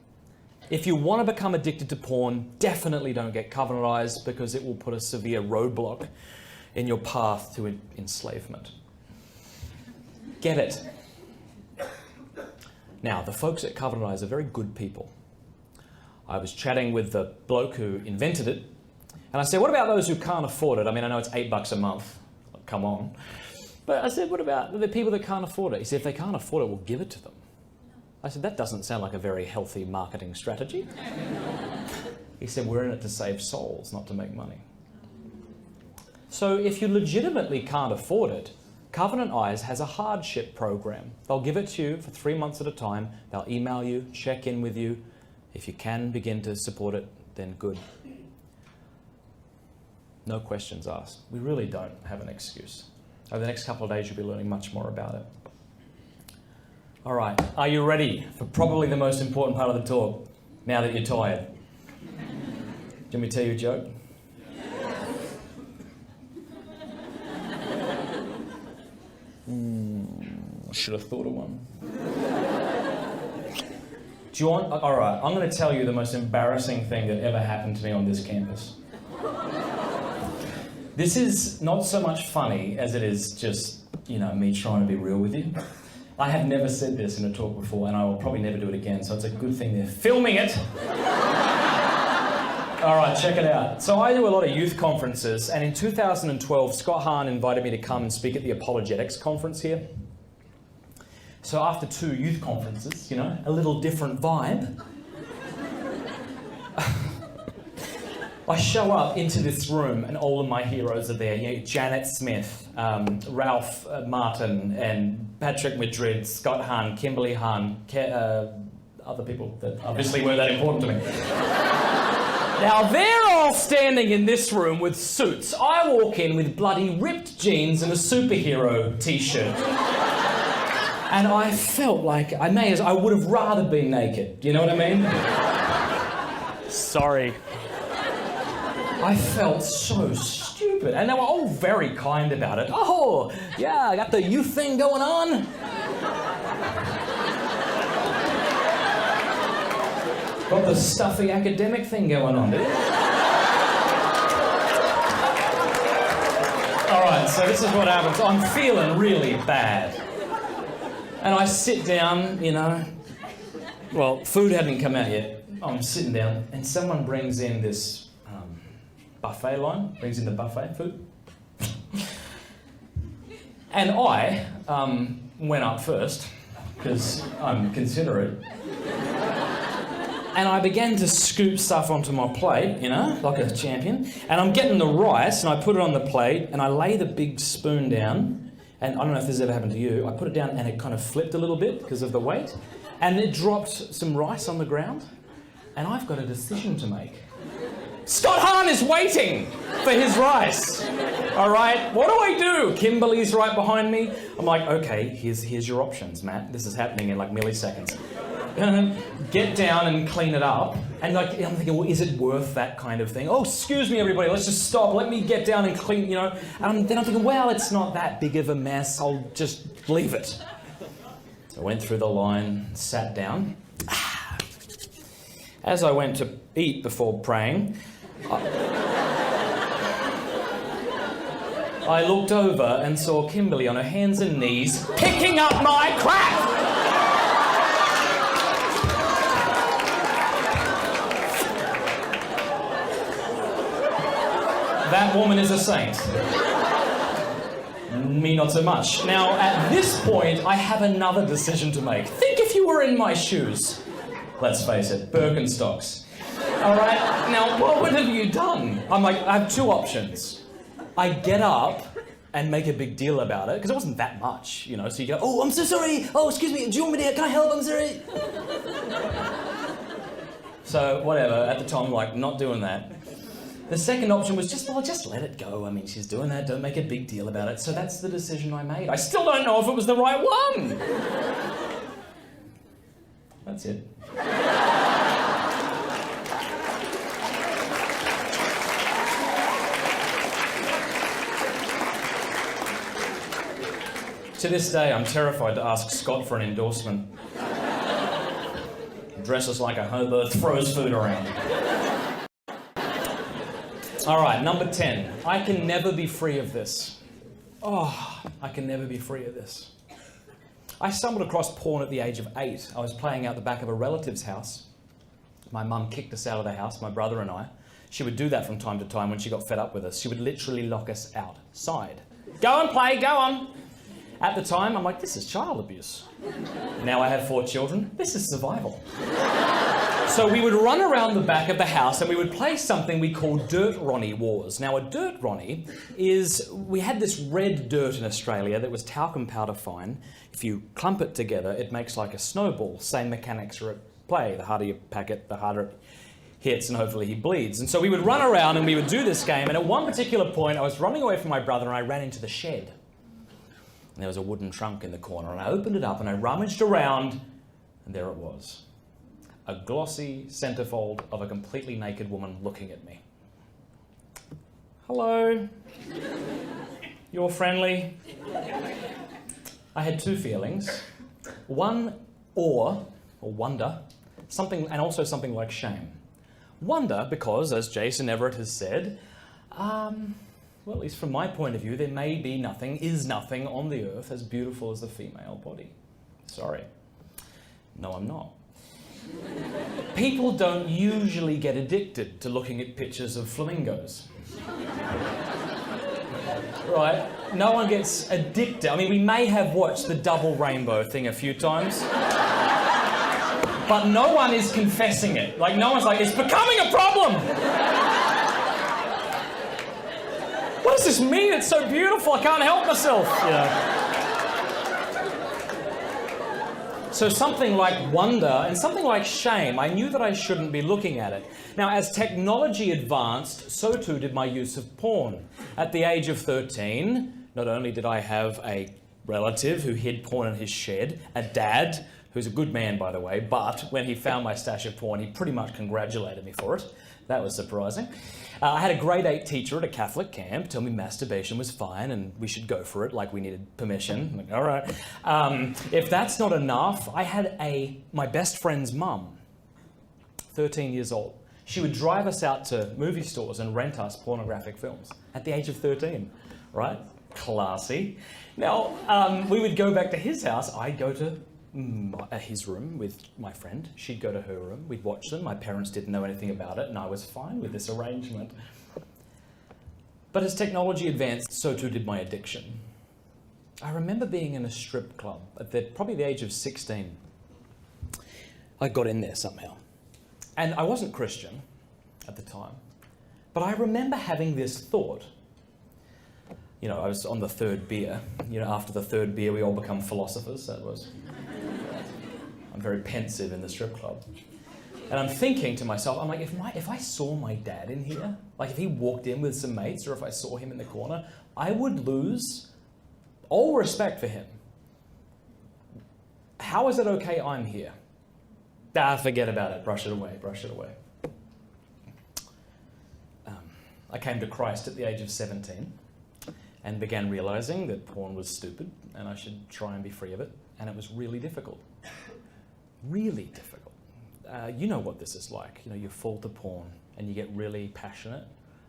If you want to become addicted to porn, definitely don't get covenant eyes because it will put a severe roadblock in your path to enslavement. Get it. Now, the folks at Covenant Eyes are very good people. I was chatting with the bloke who invented it, and I said, what about those who can't afford it? I mean, I know it's $8 a month. Come on. But I said, what about the people that can't afford it? He said, if they can't afford it, we'll give it to them. I said, that doesn't sound like a very healthy marketing strategy. He said, we're in it to save souls, not to make money. So if you legitimately can't afford it, Covenant Eyes has a hardship program. They'll give it to you for 3 months at a time. They'll email you, check in with you. If you can begin to support it, then good. No questions asked. We really don't have an excuse. Over the next couple of days, you'll be learning much more about it. All right, are you ready for probably the most important part of the talk, now that you're tired? Do you want me to tell you a joke? I should have thought of one. Do you want... All right, I'm going to tell you the most embarrassing thing that ever happened to me on this campus. This is not so much funny as it is just, me trying to be real with you. I have never said this in a talk before, and I will probably never do it again, so it's a good thing they're filming it. All right, check it out. So I do a lot of youth conferences, and in 2012, Scott Hahn invited me to come and speak at the Apologetics conference here. So after 2 youth conferences, a little different vibe. I show up into this room and all of my heroes are there. You know, Janet Smith, Ralph Martin, and Patrick Madrid, Scott Hahn, Kimberly Hahn, other people that obviously weren't that important to me. Now they're all standing in this room with suits. I walk in with bloody ripped jeans and a superhero t-shirt. And I felt like I would have rather been naked. You know what I mean? Sorry. I felt so stupid. And they were all very kind about it. Oh, yeah, I got the youth thing going on. Got the stuffy academic thing going on, dude. Alright, so this is what happens. I'm feeling really bad. And I sit down, you know. Well, food hadn't come out yet. I'm sitting down and someone brings in this buffet line, brings in the buffet food. And I went up first, because I'm considerate. And I began to scoop stuff onto my plate, you know, like a champion. And I'm getting the rice, and I put it on the plate, and I lay the big spoon down. And I don't know if this has ever happened to you. I put it down, and it kind of flipped a little bit because of the weight. And it dropped some rice on the ground. And I've got a decision to make. Scott Hahn is waiting for his rice. All right, what do I do? Kimberly's right behind me. I'm like, okay, here's your options, Matt. This is happening in like milliseconds. Get down and clean it up. And like, I'm thinking, well, is it worth that kind of thing? Oh, excuse me, everybody, let's just stop. Let me get down and clean, you know. And then I'm thinking, well, it's not that big of a mess. I'll just leave it. So I went through the line, sat down. As I went to eat before praying, I looked over and saw Kimberly on her hands and knees picking up my crap! That woman is a saint. Me not so much. Now, at this point, I have another decision to make. Think if you were in my shoes. Let's face it, Birkenstocks. All right, now what have you done? I'm like, I have two options. I get up and make a big deal about it, because it wasn't that much, you know, so you go, oh, I'm so sorry, oh, excuse me, do you want me to, can I help, I'm sorry. So, whatever, at the time, like, not doing that. The second option was just let it go. I mean, she's doing that, don't make a big deal about it. So that's the decision I made. I still don't know if it was the right one. That's it. To this day, I'm terrified to ask Scott for an endorsement. Dresses like a hobo, throws food around. All right, number 10. I can never be free of this. Oh, I can never be free of this. I stumbled across porn at the age of 8. I was playing out the back of a relative's house. My mum kicked us out of the house, my brother and I. She would do that from time to time when she got fed up with us. She would literally lock us outside. Go and play, go on. At the time, I'm like, this is child abuse. Now I have 4 children. This is survival. So we would run around the back of the house and we would play something we call Dirt Ronnie Wars. Now a Dirt Ronnie is, we had this red dirt in Australia that was talcum powder fine. If you clump it together, it makes like a snowball. Same mechanics are at play. The harder you pack it, the harder it hits, and hopefully he bleeds. And so we would run around and we would do this game, and at one particular point I was running away from my brother and I ran into the shed. And there was a wooden trunk in the corner, and I opened it up and I rummaged around, and there it was. A glossy centerfold of a completely naked woman looking at me. Hello. You're friendly. I had 2 feelings. One, awe, or wonder, something, and also something like shame. Wonder because, as Jason Everett has said, well, at least from my point of view, there may be nothing, is nothing on the earth as beautiful as the female body. Sorry. No, I'm not. People don't usually get addicted to looking at pictures of flamingos. Right? No one gets addicted. I mean, we may have watched the double rainbow thing a few times, but no one is confessing it. Like, no one's like, it's becoming a problem! What does this mean? It's so beautiful, I can't help myself. So something like wonder and something like shame, I knew that I shouldn't be looking at it. Now, as technology advanced, so too did my use of porn. At the age of 13, not only did I have a relative who hid porn in his shed, a dad, who's a good man, by the way, but when he found my stash of porn, he pretty much congratulated me for it. That was surprising. I had a grade 8 teacher at a Catholic camp tell me masturbation was fine and we should go for it, like we needed permission. I'm like, all right. If that's not enough, I had my best friend's mum, 13 years old. She would drive us out to movie stores and rent us pornographic films at the age of 13, right? Classy. Now, we would go back to his house. I'd go to his room with my friend. She'd go to her room. We'd watch them. My parents didn't know anything about it, and I was fine with this arrangement. But as technology advanced, so too did my addiction. I remember being in a strip club at probably the age of 16. I got in there somehow. And I wasn't Christian at the time. But I remember having this thought. You know, I was on the third beer. You know, after the third beer, we all become philosophers. That was... I'm very pensive in the strip club. And I'm thinking to myself, I'm like, if I saw my dad in here, like if he walked in with some mates or if I saw him in the corner, I would lose all respect for him. How is it okay I'm here? Forget about it. Brush it away. Brush it away. I came to Christ at the age of 17 and began realizing that porn was stupid and I should try and be free of it. And it was really difficult. Really difficult. You know what this is like. You know, you fall to porn and you get really passionate.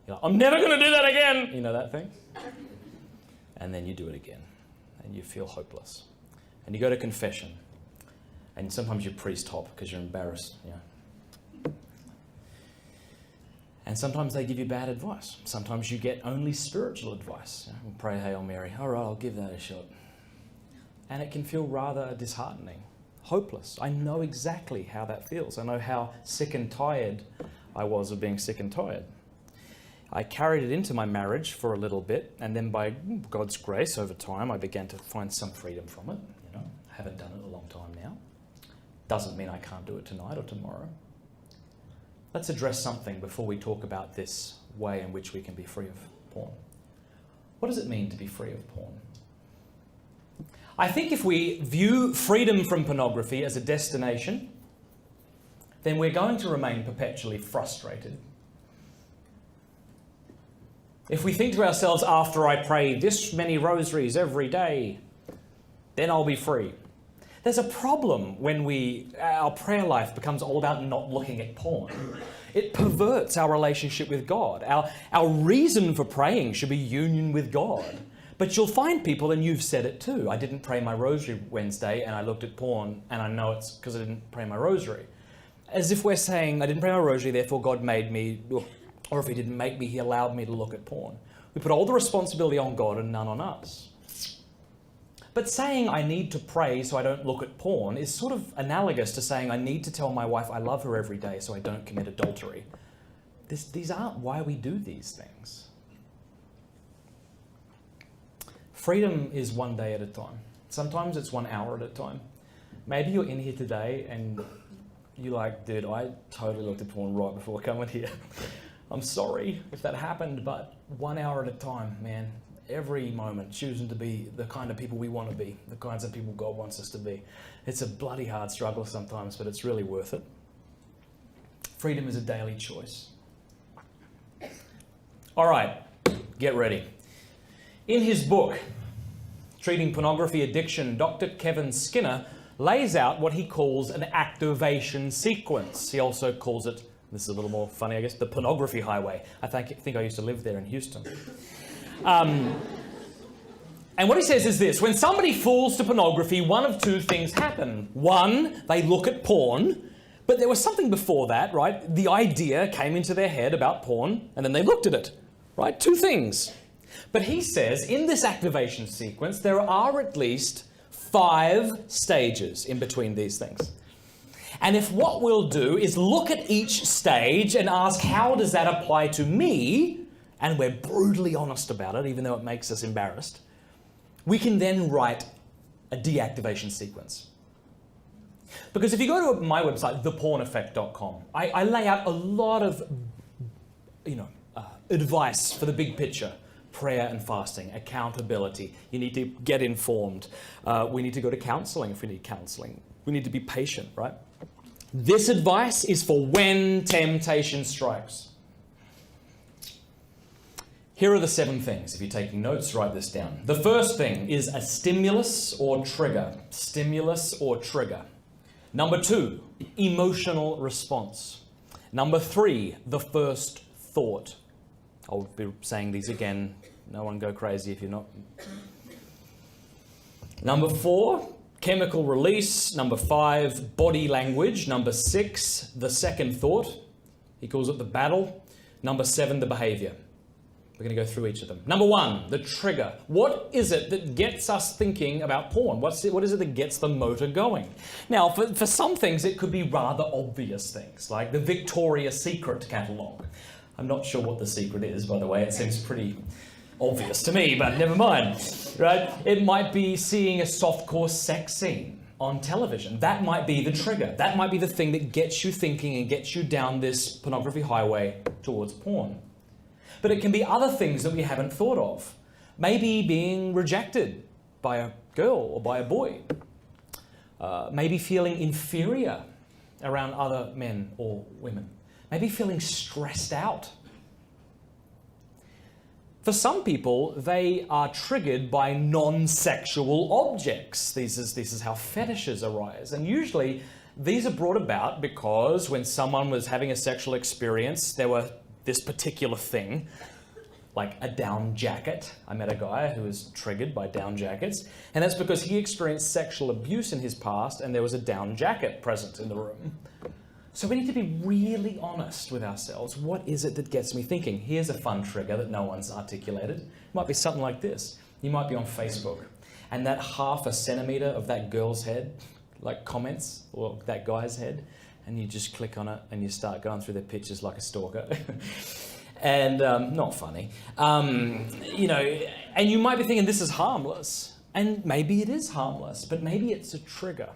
You're like, I'm never going to do that again. You know that thing? And then you do it again and you feel hopeless. And you go to confession. And sometimes you priest hop because you're embarrassed. You know. And sometimes they give you bad advice. Sometimes you get only spiritual advice. You know, pray Hail Mary. All right, I'll give that a shot. And it can feel rather disheartening, hopeless. I know exactly how that feels. I know how sick and tired I was of being sick and tired. I carried it into my marriage for a little bit, and then by God's grace over time, I began to find some freedom from it. You know, I haven't done it a long time now. Doesn't mean I can't do it tonight or tomorrow. Let's address something before we talk about this way in which we can be free of porn. What does it mean to be free of porn? I think if we view freedom from pornography as a destination, then we're going to remain perpetually frustrated. If we think to ourselves, after I pray this many rosaries every day, then I'll be free. There's a problem when our prayer life becomes all about not looking at porn. It perverts our relationship with God. Our reason for praying should be union with God. But you'll find people, and you've said it too, I didn't pray my rosary Wednesday and I looked at porn and I know it's because I didn't pray my rosary. As if we're saying, I didn't pray my rosary, therefore God made me, or if he didn't make me, he allowed me to look at porn. We put all the responsibility on God and none on us. But saying I need to pray so I don't look at porn is sort of analogous to saying I need to tell my wife I love her every day so I don't commit adultery. These aren't why we do these things. Freedom is one day at a time. Sometimes it's 1 hour at a time. Maybe you're in here today and you're like, dude, I totally looked at porn right before coming here. I'm sorry if that happened, but 1 hour at a time, man. Every moment, choosing to be the kind of people we want to be, the kinds of people God wants us to be. It's a bloody hard struggle sometimes, but it's really worth it. Freedom is a daily choice. All right, get ready. In his book, Treating Pornography Addiction, Dr. Kevin Skinner lays out what he calls an activation sequence. He also calls it, this is a little more funny, I guess, the pornography highway. I think I used to live there in Houston. And what he says is this: when somebody falls to pornography, one of two things happen. One, they look at porn, but there was something before that, right? The idea came into their head about porn, and then they looked at it, right? Two things. But he says in this activation sequence, there are at least 5 stages in between these things. And if what we'll do is look at each stage and ask, how does that apply to me? and we're brutally honest about it, even though it makes us embarrassed, we can then write a deactivation sequence. Because if you go to my website, theporneffect.com, I lay out a lot of, advice for the big picture. Prayer and fasting, accountability. You need to get informed. We need to go to counseling if we need counseling. We need to be patient, right? This advice is for when temptation strikes. Here are the 7 things. If you're taking notes, write this down. The first thing is a stimulus or trigger. Stimulus or trigger. Number 2, emotional response. Number 3, the first thought. I'll be saying these again. No one go crazy if you're not. Number 4, chemical release. Number 5, body language. Number 6, the second thought. He calls it the battle. Number 7, the behavior. We're going to go through each of them. Number 1, the trigger. What is it that gets us thinking about porn? What is it that gets the motor going? Now, for some things, it could be rather obvious things, like the Victoria's Secret catalogue. I'm not sure what the secret is, by the way. It seems pretty obvious to me, but never mind, right? It might be seeing a softcore sex scene on television. That might be the trigger. That might be the thing that gets you thinking and gets you down this pornography highway towards porn. But it can be other things that we haven't thought of. Maybe being rejected by a girl or by a boy. Maybe feeling inferior around other men or women. Maybe feeling stressed out. For some people, they are triggered by non-sexual objects. This is how fetishes arise. And usually, these are brought about because when someone was having a sexual experience, there were this particular thing, like a down jacket. I met a guy who was triggered by down jackets, and that's because he experienced sexual abuse in his past and there was a down jacket present in the room. So we need to be really honest with ourselves. What is it that gets me thinking? Here's a fun trigger that no one's articulated. It might be something like this. You might be on Facebook, and that half a centimetre of that girl's head, like comments, or that guy's head, and you just click on it and you start going through their pictures like a stalker. And not funny. And you might be thinking this is harmless. And maybe it is harmless, but maybe it's a trigger.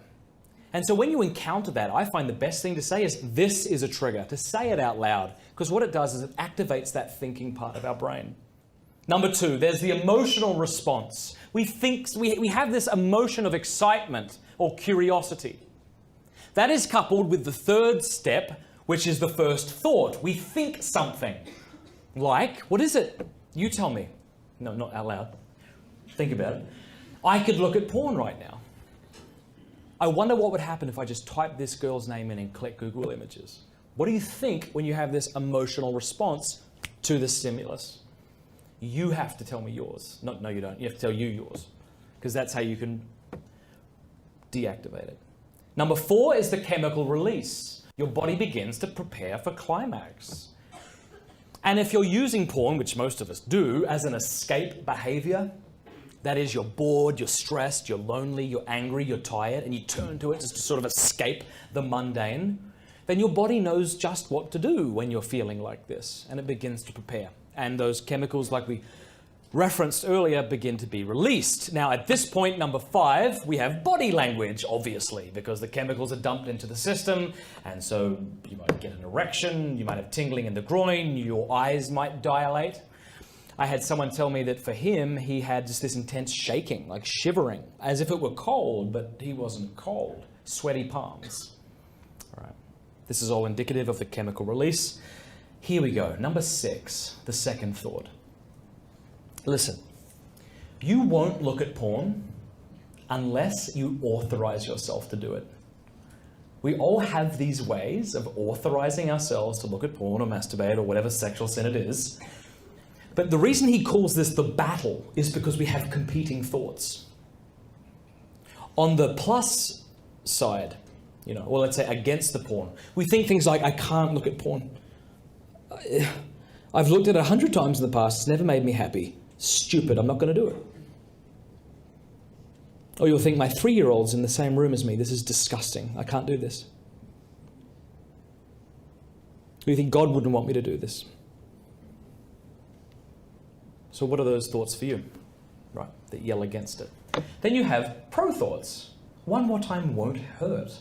And so when you encounter that, I find the best thing to say is, this is a trigger, to say it out loud. Because what it does is it activates that thinking part of our brain. Number 2, there's the emotional response. We have this emotion of excitement or curiosity. That is coupled with the third step, which is the first thought. We think something. Like, what is it? You tell me. No, not out loud. Think about it. I could look at porn right now. I wonder what would happen if I just typed this girl's name in and click Google Images. What do you think when you have this emotional response to the stimulus? You have to tell me yours. No, you don't. You have to tell you yours. Because that's how you can deactivate it. Number 4 is the chemical release. Your body begins to prepare for climax. And if you're using porn, which most of us do, as an escape behavior, that is, you're bored, you're stressed, you're lonely, you're angry, you're tired, and you turn to it just to sort of escape the mundane, then your body knows just what to do when you're feeling like this, and it begins to prepare. And those chemicals, like we referenced earlier, begin to be released. Now, at this point, number 5, we have body language, obviously, because the chemicals are dumped into the system, and so you might get an erection, you might have tingling in the groin, your eyes might dilate. I had someone tell me that for him, he had just this intense shaking, like shivering, as if it were cold, but he wasn't cold. Sweaty palms. All right. This is all indicative of the chemical release. Here we go. Number 6, the second thought. Listen, you won't look at porn unless you authorize yourself to do it. We all have these ways of authorizing ourselves to look at porn or masturbate or whatever sexual sin it is. But the reason he calls this the battle is because we have competing thoughts. On the plus side, or let's say against the porn, we think things like, I can't look at porn. I've looked at it 100 times in the past, it's never made me happy. Stupid, I'm not going to do it. Or you'll think, my 3-year-old's in the same room as me, this is disgusting, I can't do this. Or you think, God wouldn't want me to do this. So what are those thoughts for you? Right, that yell against it. Then you have pro thoughts. One more time won't hurt.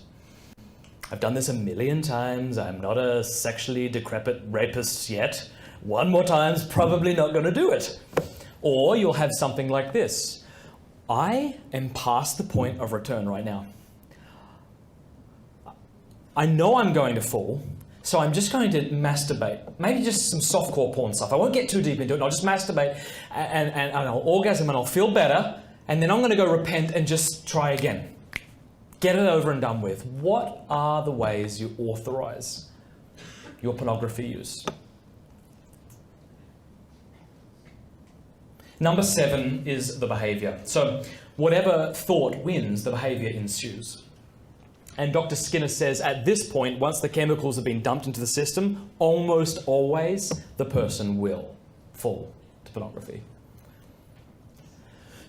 I've done this a million times. I'm not a sexually decrepit rapist yet. One more time's probably not going to do it. Or you'll have something like this. I am past the point of return right now. I know I'm going to fall, so I'm just going to masturbate. Maybe just some softcore porn stuff. I won't get too deep into it. I'll just masturbate and I'll orgasm and I'll feel better. And then I'm going to go repent and just try again. Get it over and done with. What are the ways you authorize your pornography use? Number 7 is the behavior. So whatever thought wins, the behavior ensues. And Dr. Skinner says at this point, once the chemicals have been dumped into the system, almost always the person will fall to pornography.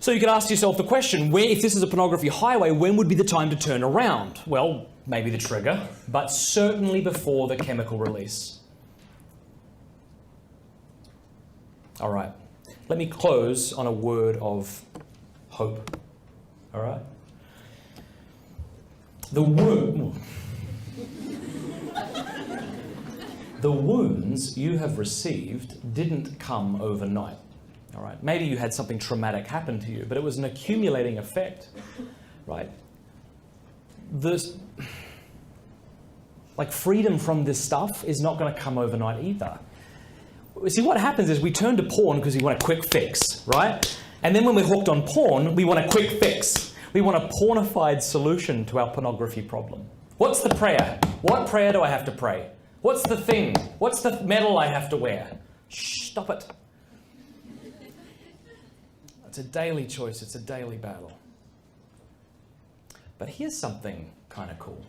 So you can ask yourself the question, if this is a pornography highway, when would be the time to turn around? Well, maybe the trigger, but certainly before the chemical release. All right, let me close on a word of hope. All right? The wounds you have received didn't come overnight. All right, maybe you had something traumatic happen to you, but it was an accumulating effect, right? Freedom from this stuff is not going to come overnight either. See, what happens is we turn to porn because we want a quick fix, right? And then when we're hooked on porn, we want a quick fix. We want a pornified solution to our pornography problem. What's the prayer? What prayer do I have to pray? What's the thing? What's the medal I have to wear? Shh, stop it. It's a daily choice. It's a daily battle. But here's something kind of cool.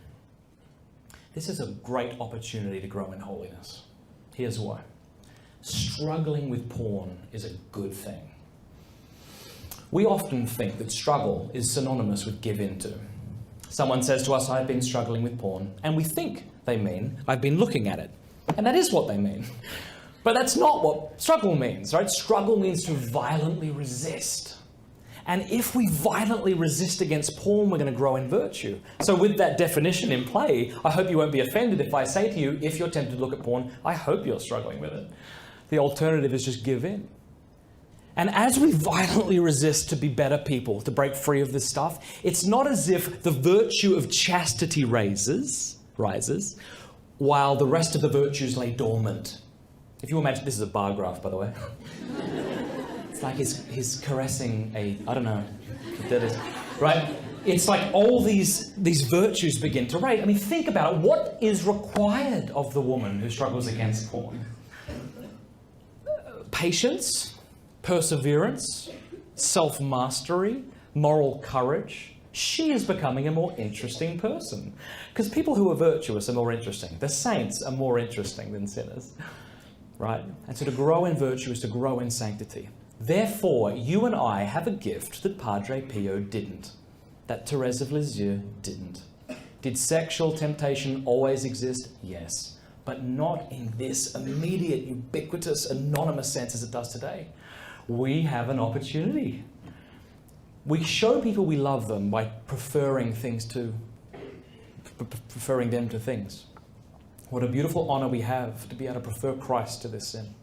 This is a great opportunity to grow in holiness. Here's why. Struggling with porn is a good thing. We often think that struggle is synonymous with give in to. Someone says to us, I've been struggling with porn, and we think they mean, I've been looking at it. And that is what they mean. But that's not what struggle means, right? Struggle means to violently resist. And if we violently resist against porn, we're going to grow in virtue. So with that definition in play, I hope you won't be offended if I say to you, if you're tempted to look at porn, I hope you're struggling with it. The alternative is just give in. And as we violently resist to be better people, to break free of this stuff, it's not as if the virtue of chastity rises, while the rest of the virtues lay dormant. If you imagine, this is a bar graph, by the way. It's like he's caressing I don't know, right? It's like all these virtues begin to rage. I mean, think about it. What is required of the woman who struggles against porn? Patience, perseverance, self-mastery, moral courage. She is becoming a more interesting person. Because people who are virtuous are more interesting. The saints are more interesting than sinners. Right? And so to grow in virtue is to grow in sanctity. Therefore, you and I have a gift that Padre Pio didn't, that Thérèse of Lisieux didn't. Did sexual temptation always exist? Yes. But not in this immediate, ubiquitous, anonymous sense as it does today. We have an opportunity. We show people we love them by preferring them to things. What a beautiful honor we have to be able to prefer Christ to this sin.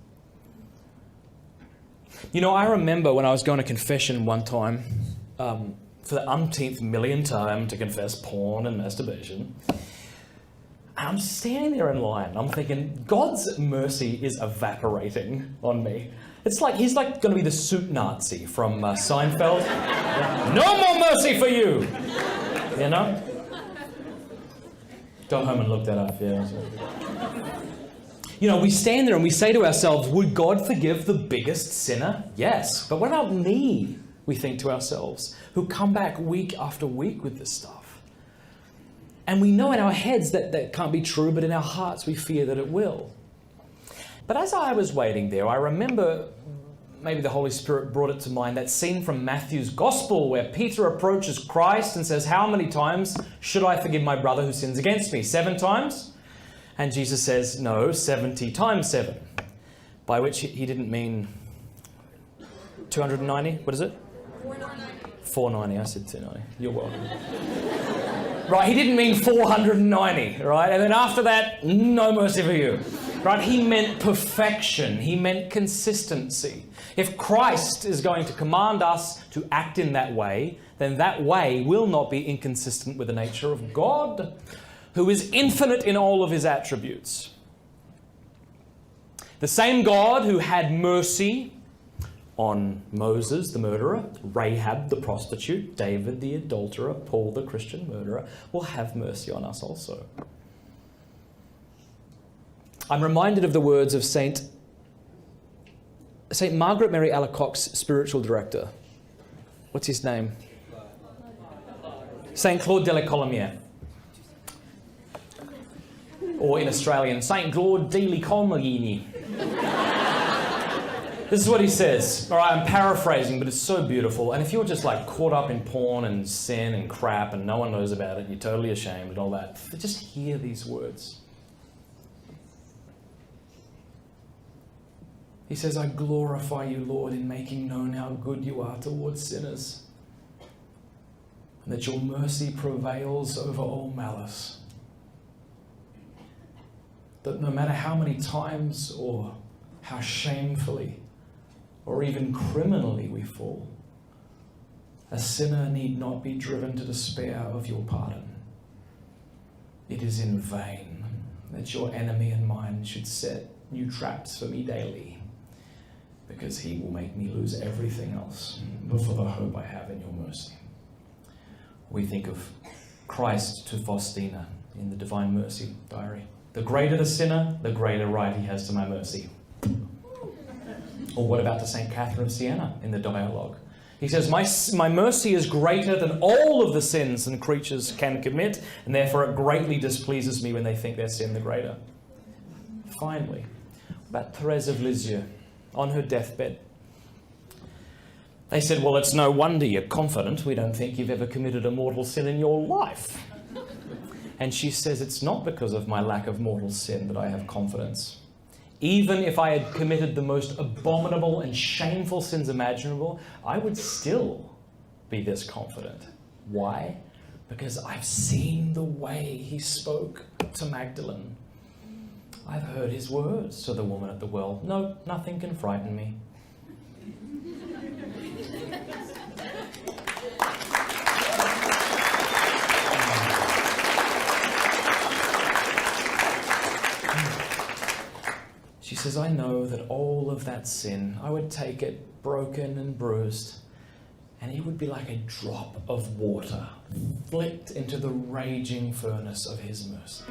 You know, I remember when I was going to confession one time, for the umpteenth million time to confess porn and masturbation. I'm standing there in line. I'm thinking, God's mercy is evaporating on me. It's like he's like going to be the suit Nazi from Seinfeld. No more mercy for you! You know? Go home and look that up, yeah. You know, we stand there and we say to ourselves, would God forgive the biggest sinner? Yes. But what about me, we think to ourselves, who come back week after week with this stuff? And we know in our heads that that can't be true, but in our hearts we fear that it will. But as I was waiting there, I remember, maybe the Holy Spirit brought it to mind, that scene from Matthew's Gospel where Peter approaches Christ and says, how many times should I forgive my brother who sins against me? 7 times? And Jesus says, no, 70 times 7. By which he didn't mean 290? What is it? 490. I said 290. You're welcome. Right, he didn't mean 490, right? And then after that, no mercy for you. Right, he meant perfection. He meant consistency. If Christ is going to command us to act in that way, then that way will not be inconsistent with the nature of God, who is infinite in all of his attributes. The same God who had mercy on Moses, the murderer, Rahab, the prostitute, David, the adulterer, Paul, the Christian murderer, will have mercy on us also. I'm reminded of the words of Saint Margaret Mary Alacoque's spiritual director. What's his name? Saint Claude de la Colomière. Or in Australian, Saint Claude de la Colomière. This is what he says. All right, I'm paraphrasing, but it's so beautiful. And if you're just like caught up in porn and sin and crap and no one knows about it, you're totally ashamed and all that, just hear these words. He says, I glorify you, Lord, in making known how good you are towards sinners, and that your mercy prevails over all malice. That no matter how many times or how shamefully or even criminally we fall, a sinner need not be driven to despair of your pardon. It is in vain that your enemy and mine should set new traps for me daily, because he will make me lose everything else but for the hope I have in your mercy. We think of Christ to Faustina in the Divine Mercy Diary. The greater the sinner, the greater right he has to my mercy. Or what about to St. Catherine of Siena in the Dialogue? He says, my mercy is greater than all of the sins that creatures can commit, and therefore it greatly displeases me when they think their sin the greater. Finally, about Therese of Lisieux, on her deathbed. They said, well, it's no wonder you're confident. We don't think you've ever committed a mortal sin in your life. And she says, it's not because of my lack of mortal sin that I have confidence. Even if I had committed the most abominable and shameful sins imaginable, I would still be this confident. Why? Because I've seen the way he spoke to Magdalene. I've heard his words to the woman at the well. No, nothing can frighten me. She says, I know that all of that sin, I would take it broken and bruised, and it would be like a drop of water flicked into the raging furnace of his mercy.